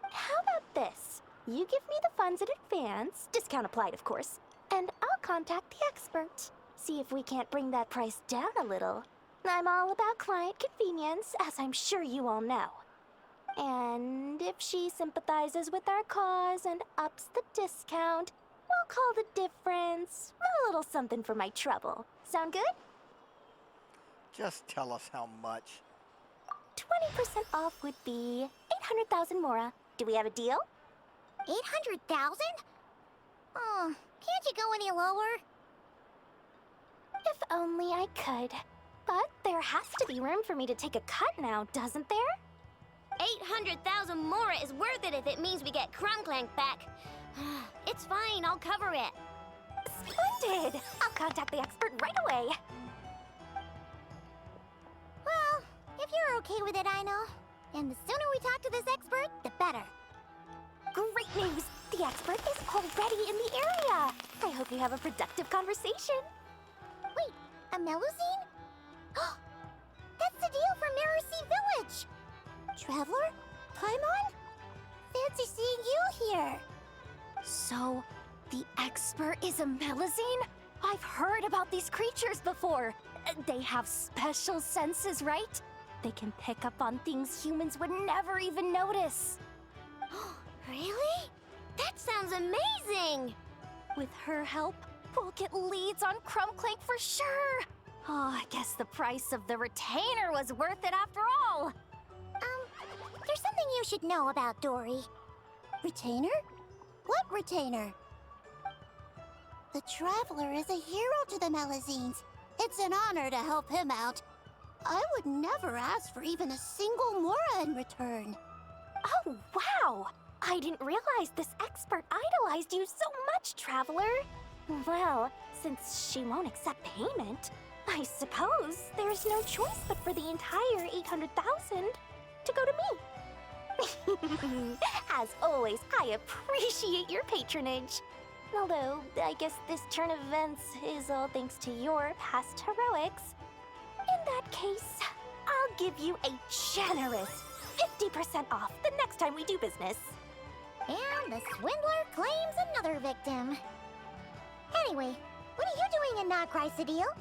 How about this? You give me the funds in advance, discount applied of course, and I'll contact the expert. See if we can't bring that price down a little. I'm all about client convenience, as I'm sure you all know. And if she sympathizes with our cause and ups the discount, we'll call the difference a little something for my trouble. Sound good? Just tell us how much. 20% off would be 800,000 mora. Do we have a deal? 800,000? Oh, can't you go any lower? If only I could. But there has to be room for me to take a cut now, doesn't there? 800,000 mora is worth it if it means we get Clank back. It's fine, I'll cover it. Splendid! I'll contact the expert right away. Well, if you're okay with it, Aino. And the sooner we talk to this expert, the better. Great news! The expert is already in the area. I hope you have a productive conversation. Wait, a Melusine? That's the deal from Mirror Sea Village! Traveler? Paimon? Fancy seeing you here. So, the expert is a Melusine? I've heard about these creatures before. They have special senses, right? They can pick up on things humans would never even notice. Really? That sounds amazing! With her help, we'll get leads on Clank for sure. Oh, I guess the price of the retainer was worth it after all. There's something you should know about Dory. Retainer? What retainer? The Traveler is a hero to the Melusines. It's an honor to help him out. I would never ask for even a single mora in return. Oh, wow! I didn't realize this expert idolized you so much, Traveler. Well, since she won't accept payment, I suppose there's no choice but for the entire 800,000 to go to me. As always, I appreciate your patronage. Although, I guess this turn of events is all thanks to your past heroics. In that case, I'll give you a generous 50% off the next time we do business. And the swindler claims another victim. Anyway, what are you doing in Nodcry, Cedille?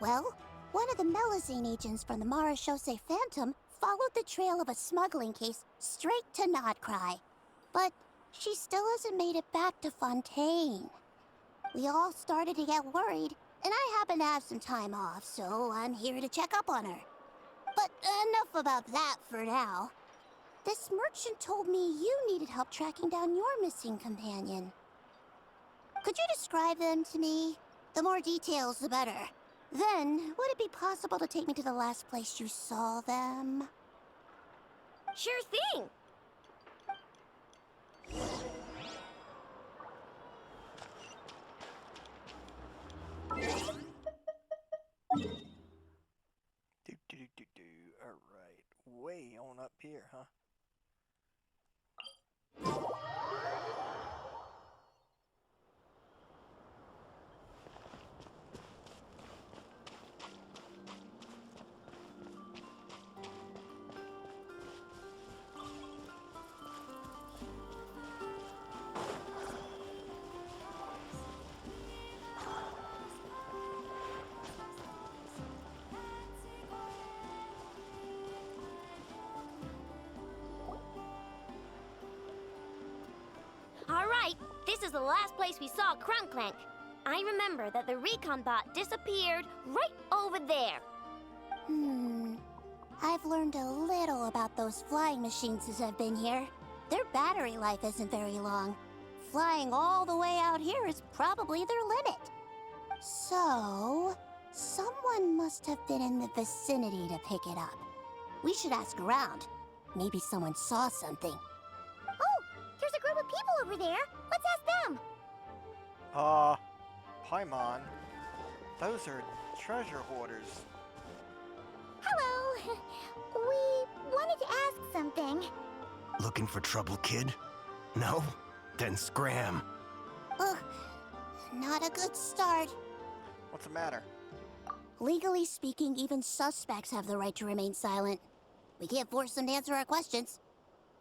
Well, one of the Melusine agents from the Marechaussee Phantom followed the trail of a smuggling case straight to Nodcry. But she still hasn't made it back to Fontaine. We all started to get worried, and I happen to have some time off, so I'm here to check up on her. But enough about that for now. This merchant told me you needed help tracking down your missing companion. Could you describe them to me? The more details, the better. Then, would it be possible to take me to the last place you saw them? Sure thing! Alright, way on up here, huh? Alright, this is the last place we saw Clank. I remember that the recon bot disappeared right over there. I've learned a little about those flying machines since I've been here. Their battery life isn't very long. Flying all the way out here is probably their limit. So, someone must have been in the vicinity to pick it up. We should ask around. Maybe someone saw something. Oh, There's a group of people over there. Let's ask them. Paimon, those are treasure hoarders. Hello. We wanted to ask something. Looking for trouble, kid? No? Then scram. Ugh, not a good start. What's the matter? Legally speaking, even suspects have the right to remain silent. We can't force them to answer our questions.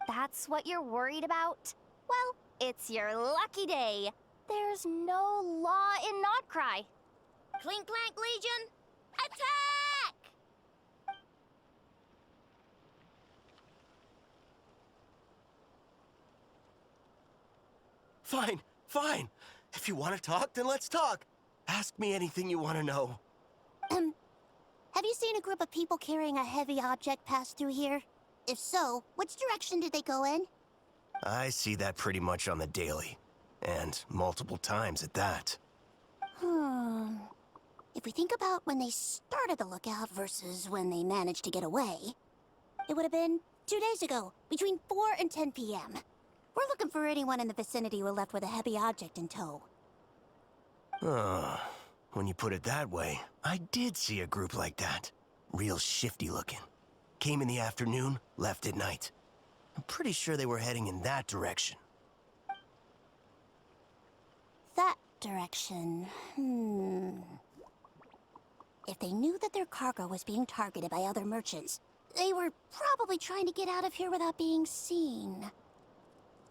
That's what you're worried about? Well, it's your lucky day. There's no law in Notcry. Clink Clank Legion, attack! Fine, fine. If you want to talk, then let's talk. Ask me anything you want to know. Have you seen a group of people carrying a heavy object pass through here? If so, which direction did they go in? I see that pretty much on the daily. And multiple times at that. If we think about when they started the lookout versus when they managed to get away, it would have been 2 days ago, between 4 and 10 p.m. We're looking for anyone in the vicinity who left with a heavy object in tow. When you put it that way, I did see a group like that. Real shifty looking. Came in the afternoon, left at night. I'm pretty sure they were heading in that direction. That direction, If they knew that their cargo was being targeted by other merchants, they were probably trying to get out of here without being seen.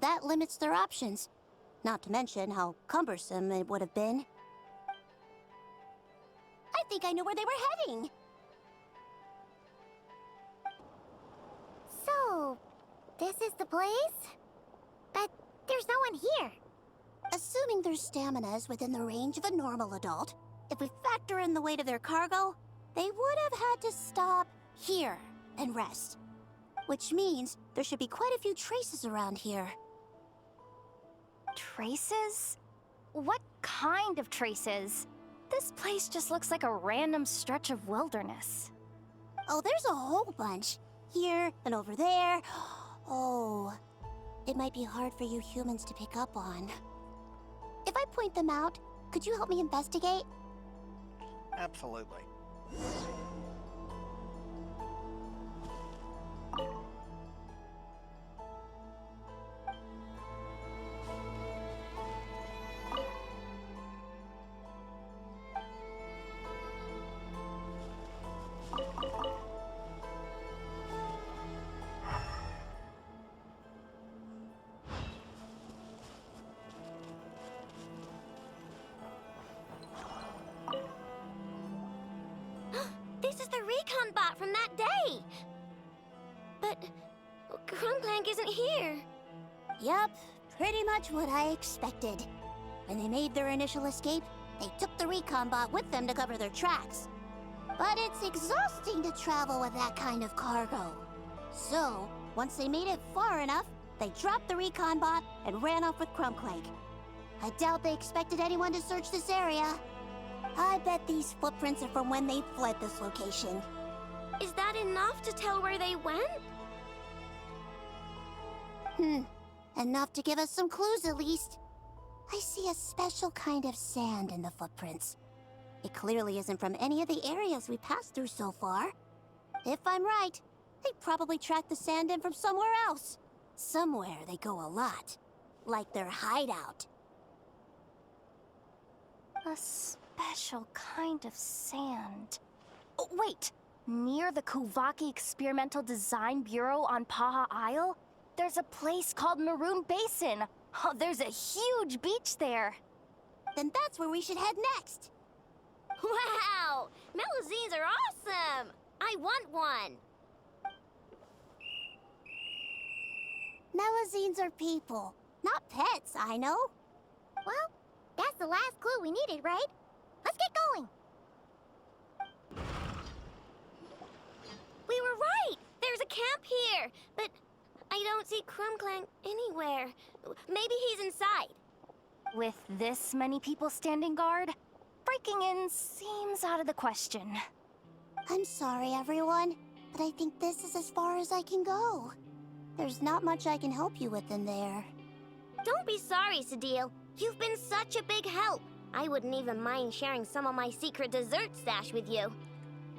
That limits their options, not to mention how cumbersome it would have been. I think I know where they were heading. So, this is the place? But there's no one here. Assuming their stamina is within the range of a normal adult, if we factor in the weight of their cargo, they would have had to stop here and rest. Which means there should be quite a few traces around here. Traces? What kind of traces? This place just looks like a random stretch of wilderness. Oh, there's a whole bunch. Here and over there. Oh, it might be hard for you humans to pick up on. If I point them out, could you help me investigate? Absolutely. This is the recon bot from that day! But Clank isn't here. Yup, pretty much what I expected. When they made their initial escape, they took the recon bot with them to cover their tracks. But it's exhausting to travel with that kind of cargo. So, once they made it far enough, they dropped the recon bot and ran off with Clank. I doubt they expected anyone to search this area. I bet these footprints are from when they fled this location. Is that enough to tell where they went? Enough to give us some clues at least. I see a special kind of sand in the footprints. It clearly isn't from any of the areas we passed through so far. If I'm right, they probably tracked the sand in from somewhere else. Somewhere they go a lot. Like their hideout. A special kind of sand. Oh, wait! Near the Kuvaki Experimental Design Bureau on Paha Isle, there's a place called Maroon Basin. Oh, there's a huge beach there. Then that's where we should head next. Wow! Melazines are awesome! I want one! Melazines are people, not pets, I know. Well, that's the last clue we needed, right? Let's get going. We were right! There's a camp here, but I don't see Clank anywhere. Maybe he's inside. With this many people standing guard, breaking in seems out of the question. I'm sorry, everyone, but I think this is as far as I can go. There's not much I can help you with in there. Don't be sorry, Sadil. You've been such a big help. I wouldn't even mind sharing some of my secret dessert stash with you.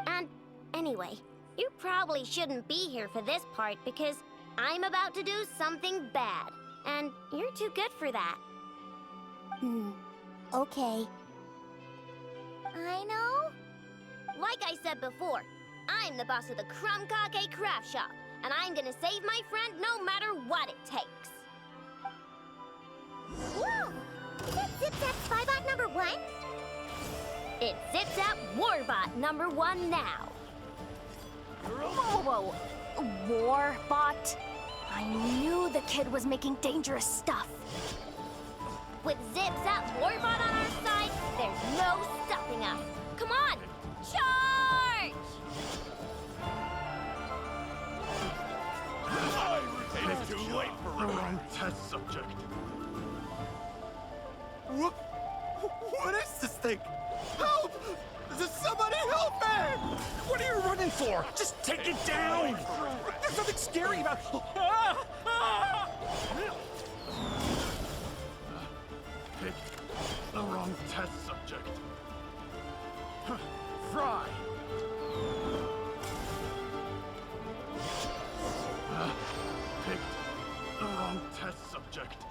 And anyway, you probably shouldn't be here for this part because I'm about to do something bad. And you're too good for that. Okay. Aino? Like I said before, I'm the boss of the Crumb Kake Craft Shop, and I'm gonna save my friend no matter what it takes. Whoa! Is that Zip-Zap Spybot number 1? It's Zip-Zap Warbot number 1 now. Whoa, Warbot? I knew the kid was making dangerous stuff. With Zip-Zap Warbot on our side, there's no stopping us. Come on, charge! It's too late for the wrong test subject. What is this thing? Help! Does somebody help me? What are you running for? Just take it down! There's nothing scary about... Picked the wrong test subject. Fry! Picked the wrong test subject.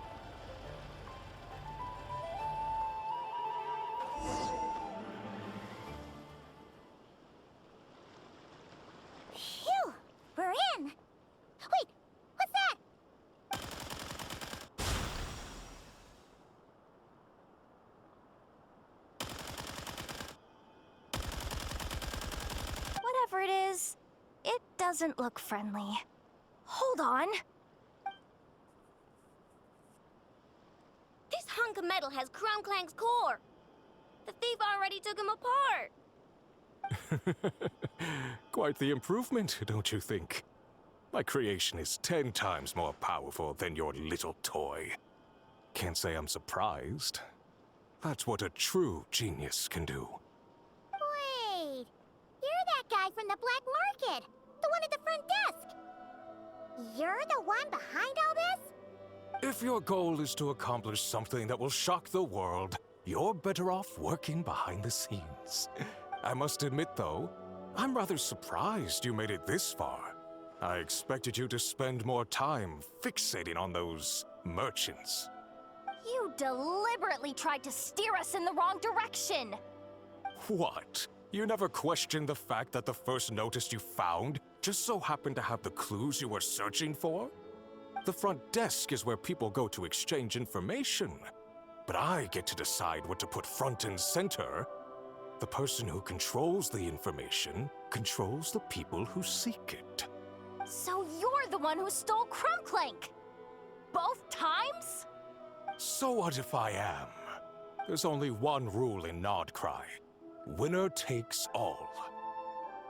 Phew! We're in! Wait! What's that? Whatever it is, it doesn't look friendly. Hold on. This hunk of metal has Clank's core. The thief already took him apart. Quite the improvement, don't you think? My creation is 10 times more powerful than your little toy. Can't say I'm surprised. That's what a true genius can do. Wait! You're that guy from the black market! The one at the front desk! You're the one behind all this? If your goal is to accomplish something that will shock the world, you're better off working behind the scenes. I must admit, though, I'm rather surprised you made it this far. I expected you to spend more time fixating on those merchants. You deliberately tried to steer us in the wrong direction! What? You never questioned the fact that the first notice you found just so happened to have the clues you were searching for? The front desk is where people go to exchange information. But I get to decide what to put front and center. The person who controls the information controls the people who seek it. So you're the one who stole Clank! Both times? So what if I am? There's only one rule in Nodcry. Winner takes all.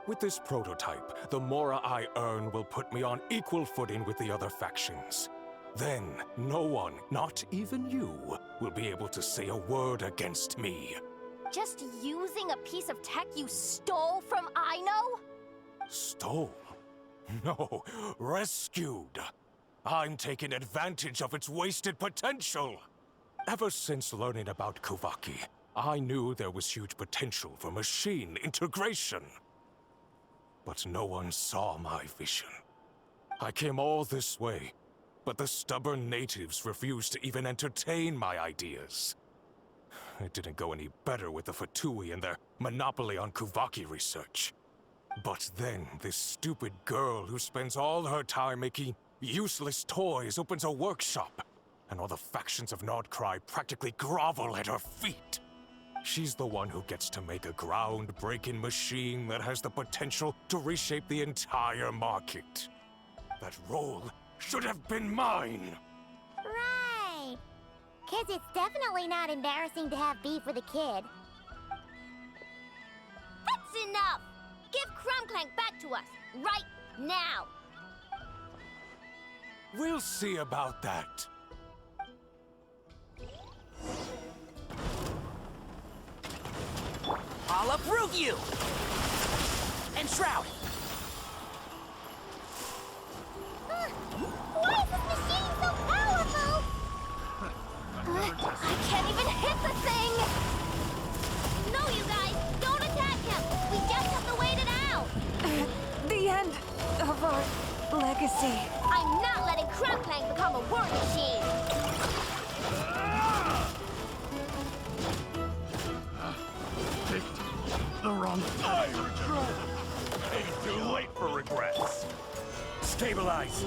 With this prototype, the Mora I earn will put me on equal footing with the other factions. Then, no one, not even you, will be able to say a word against me. Just using a piece of tech you stole from Aino? Stole? No, rescued. I'm taking advantage of its wasted potential. Ever since learning about Kuvaki, I knew there was huge potential for machine integration. But no one saw my vision. I came all this way, but the stubborn natives refused to even entertain my ideas. It didn't go any better with the Fatui and their monopoly on Kuvaki research. But then, this stupid girl who spends all her time making useless toys opens a workshop, and all the factions of Nodcry practically grovel at her feet. She's the one who gets to make a groundbreaking machine that has the potential to reshape the entire market. That role should have been mine! Right. 'Cause it's definitely not embarrassing to have beef with a kid. That's enough! Give Clank back to us, right now! We'll see about that. I'll uproot you! And Shroud! Why is this machine so powerful? I can't even hit the thing! No, you guys, don't attack him! We just have to wait it out! The end of our legacy. I'm not letting Clank become a war machine! Picked the wrong time. It's too late for regrets. Stabilize.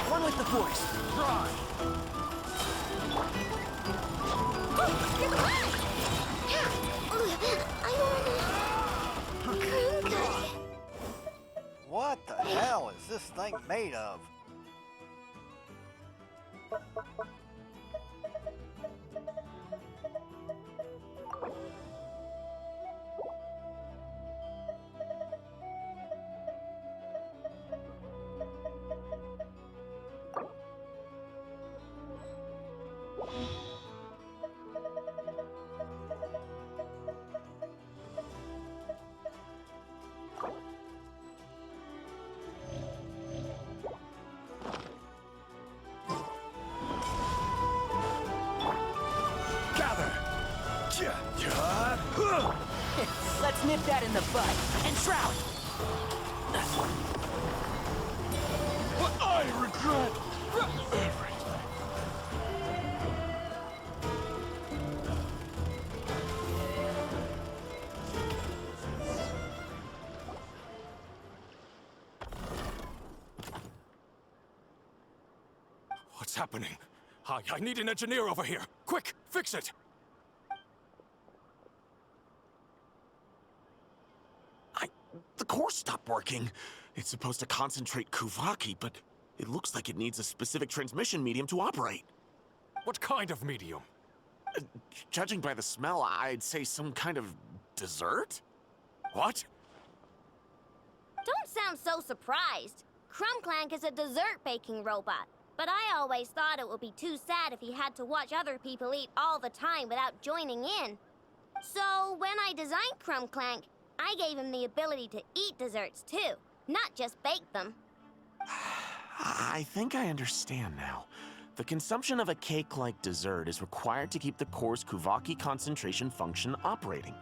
Run like the force. Try. What the hell is this thing made of? Let's nip that in the bud. And shroud! What I regret everything. What's happening? I need an engineer over here. Quick, fix it! The core stopped working. It's supposed to concentrate Kuvaki, but it looks like it needs a specific transmission medium to operate. What kind of medium? Judging by the smell, I'd say some kind of dessert? What? Don't sound so surprised. Clank is a dessert baking robot. But I always thought it would be too sad if he had to watch other people eat all the time without joining in. So when I designed Clank, I gave him the ability to eat desserts too, not just bake them. I think I understand now. The consumption of a cake-like dessert is required to keep the core's Kuvaki concentration function operating.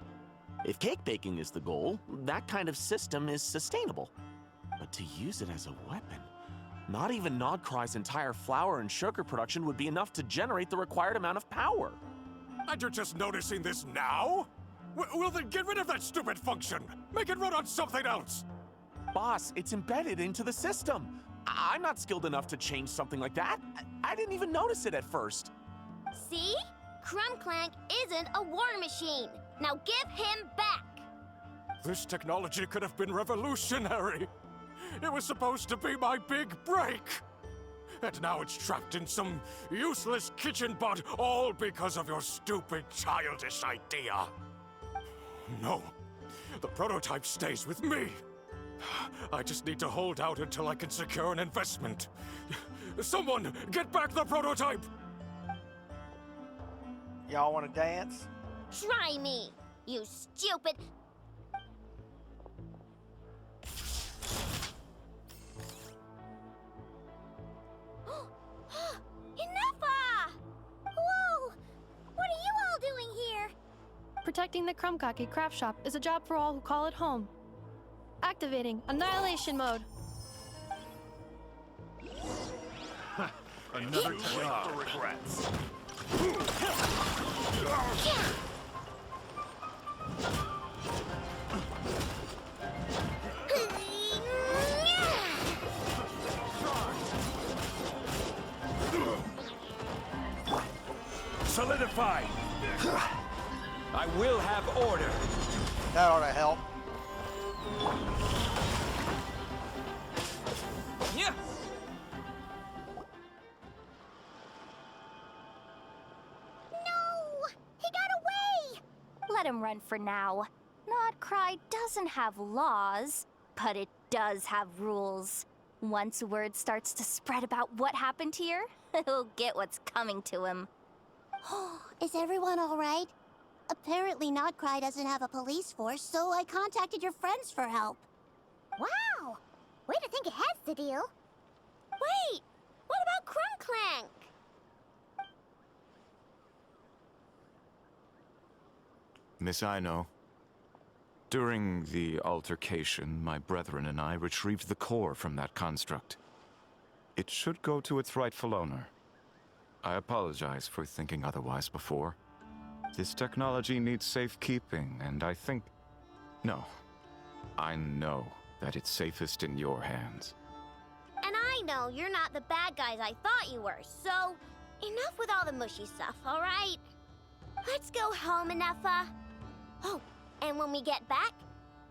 If cake baking is the goal, that kind of system is sustainable. But to use it as a weapon, not even Nodcry's entire flour and sugar production would be enough to generate the required amount of power. And you're just noticing this now? Well then get rid of that stupid function! Make it run on something else! Boss, it's embedded into the system. I'm not skilled enough to change something like that. I didn't even notice it at first. See? Clank isn't a war machine. Now give him back! This technology could have been revolutionary. It was supposed to be my big break. And now it's trapped in some useless kitchen bot, all because of your stupid childish idea. No, the prototype stays with me. I just need to hold out until I can secure an investment. Someone, get back the prototype! Y'all want to dance? Try me, you stupid... Inefa! Whoa! What are you all doing here? Protecting the Krumkake craft shop is a job for all who call it home. Activating Annihilation Mode. Another job for regrets. Solidify! I will have order. That ought to help. Yeah. No! He got away! Let him run for now. Nodcry doesn't have laws, but it does have rules. Once word starts to spread about what happened here, he'll get what's coming to him. Is everyone all right? Apparently Notcry doesn't have a police force, so I contacted your friends for help. Wow! Way to think ahead's the deal. Wait! What about Clank? Miss Aino, during the altercation, my brethren and I retrieved the core from that construct. It should go to its rightful owner. I apologize for thinking otherwise before. This technology needs safekeeping, and I think... No. I know that it's safest in your hands. And I know you're not the bad guys I thought you were, so enough with all the mushy stuff, alright? Let's go home, Inefa. Oh, and when we get back,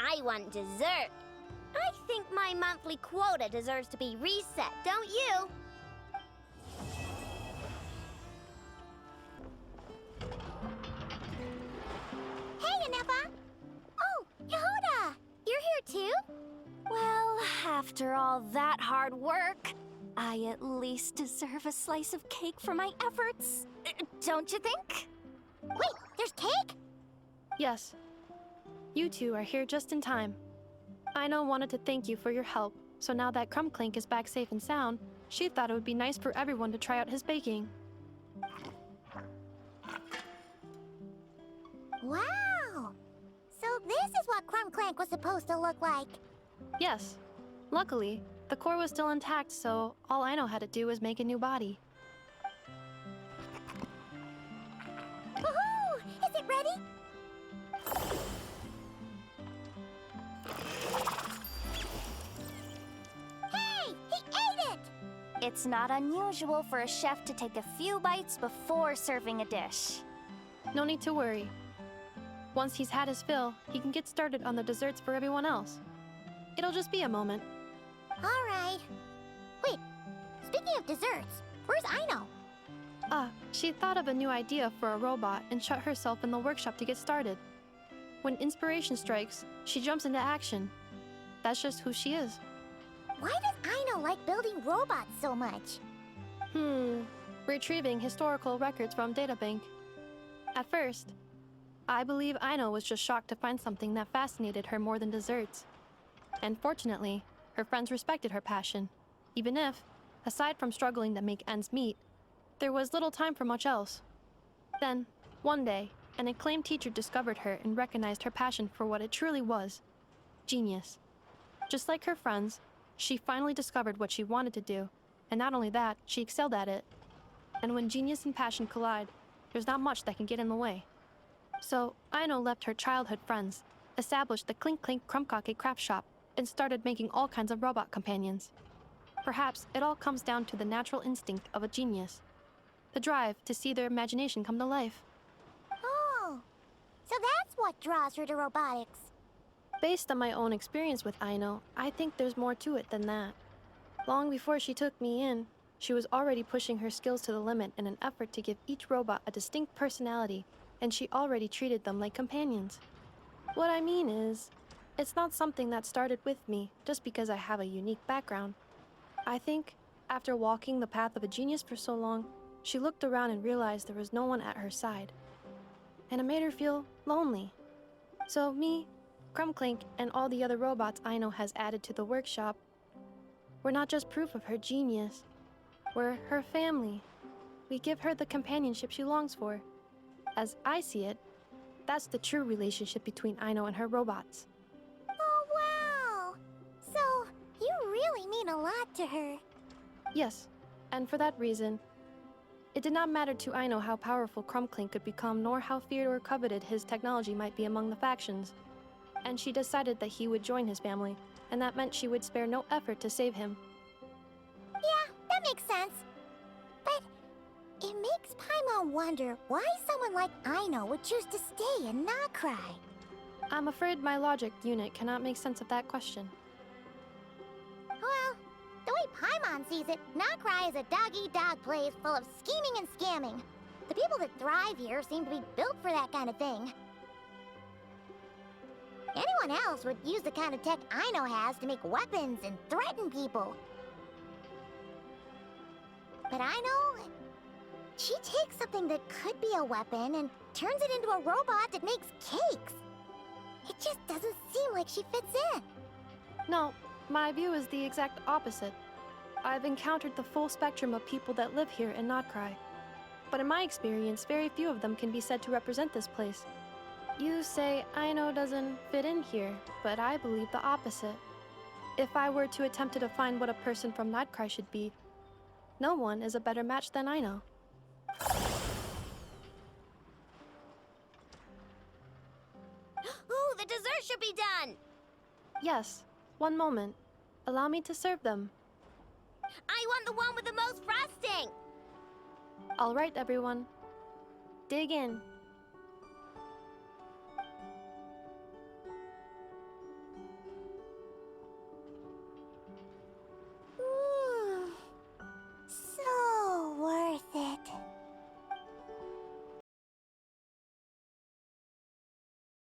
I want dessert. I think my monthly quota deserves to be reset, don't you? Hey, Inefa! Oh, Yehuda! You're here too? Well, after all that hard work, I at least deserve a slice of cake for my efforts. Don't you think? Wait, there's cake? Yes. You two are here just in time. Aino wanted to thank you for your help, so now that Clink is back safe and sound, she thought it would be nice for everyone to try out his baking. Wow! So this is what Clank was supposed to look like. Yes. Luckily, the core was still intact, so all Aino had to do was make a new body. Woohoo! Is it ready? Hey! He ate it! It's not unusual for a chef to take a few bites before serving a dish. No need to worry. Once he's had his fill, he can get started on the desserts for everyone else. It'll just be a moment. All right. Wait, speaking of desserts, where's Aino? She thought of a new idea for a robot and shut herself in the workshop to get started. When inspiration strikes, she jumps into action. That's just who she is. Why does Aino like building robots so much? Retrieving historical records from databank. At first, I believe Aino was just shocked to find something that fascinated her more than desserts. And fortunately, her friends respected her passion, even if, aside from struggling to make ends meet, there was little time for much else. Then, one day, an acclaimed teacher discovered her and recognized her passion for what it truly was: genius. Just like her friends, she finally discovered what she wanted to do, and not only that, she excelled at it. And when genius and passion collide, there's not much that can get in the way. So, Aino left her childhood friends, established the Clink Crumbkake craft shop, and started making all kinds of robot companions. Perhaps it all comes down to the natural instinct of a genius. The drive to see their imagination come to life. Oh, so that's what draws her to robotics. Based on my own experience with Aino, I think there's more to it than that. Long before she took me in, she was already pushing her skills to the limit in an effort to give each robot a distinct personality, and she already treated them like companions. What I mean is, it's not something that started with me just because I have a unique background. I think, after walking the path of a genius for so long, she looked around and realized there was no one at her side. And it made her feel lonely. So me, Clink, and all the other robots Aino has added to the workshop, we're not just proof of her genius. We're her family. We give her the companionship she longs for. As I see it, that's the true relationship between Aino and her robots. Oh, wow! So, you really mean a lot to her. Yes, and for that reason, it did not matter to Aino how powerful Clink could become, nor how feared or coveted his technology might be among the factions. And she decided that he would join his family, and that meant she would spare no effort to save him. Yeah, that makes sense. But it makes Paimon wonder why someone like Aino would choose to stay in Notcry. I'm afraid my logic unit cannot make sense of that question. Well, the way Paimon sees it, Notcry is a dog-eat-dog place full of scheming and scamming. The people that thrive here seem to be built for that kind of thing. Anyone else would use the kind of tech Aino has to make weapons and threaten people. But Aino, She takes something that could be a weapon and turns it into a robot that makes cakes. It just doesn't seem like she fits in. No, my view is the exact opposite. I've encountered the full spectrum of people that live here in Nodcry. But in my experience, very few of them can be said to represent this place. You say Aino doesn't fit in here, but I believe the opposite. If I were to attempt to define what a person from Nodcry should be, no one is a better match than Aino. Ooh, the dessert should be done! Yes, one moment. Allow me to serve them. I want the one with the most frosting! All right, everyone. Dig in.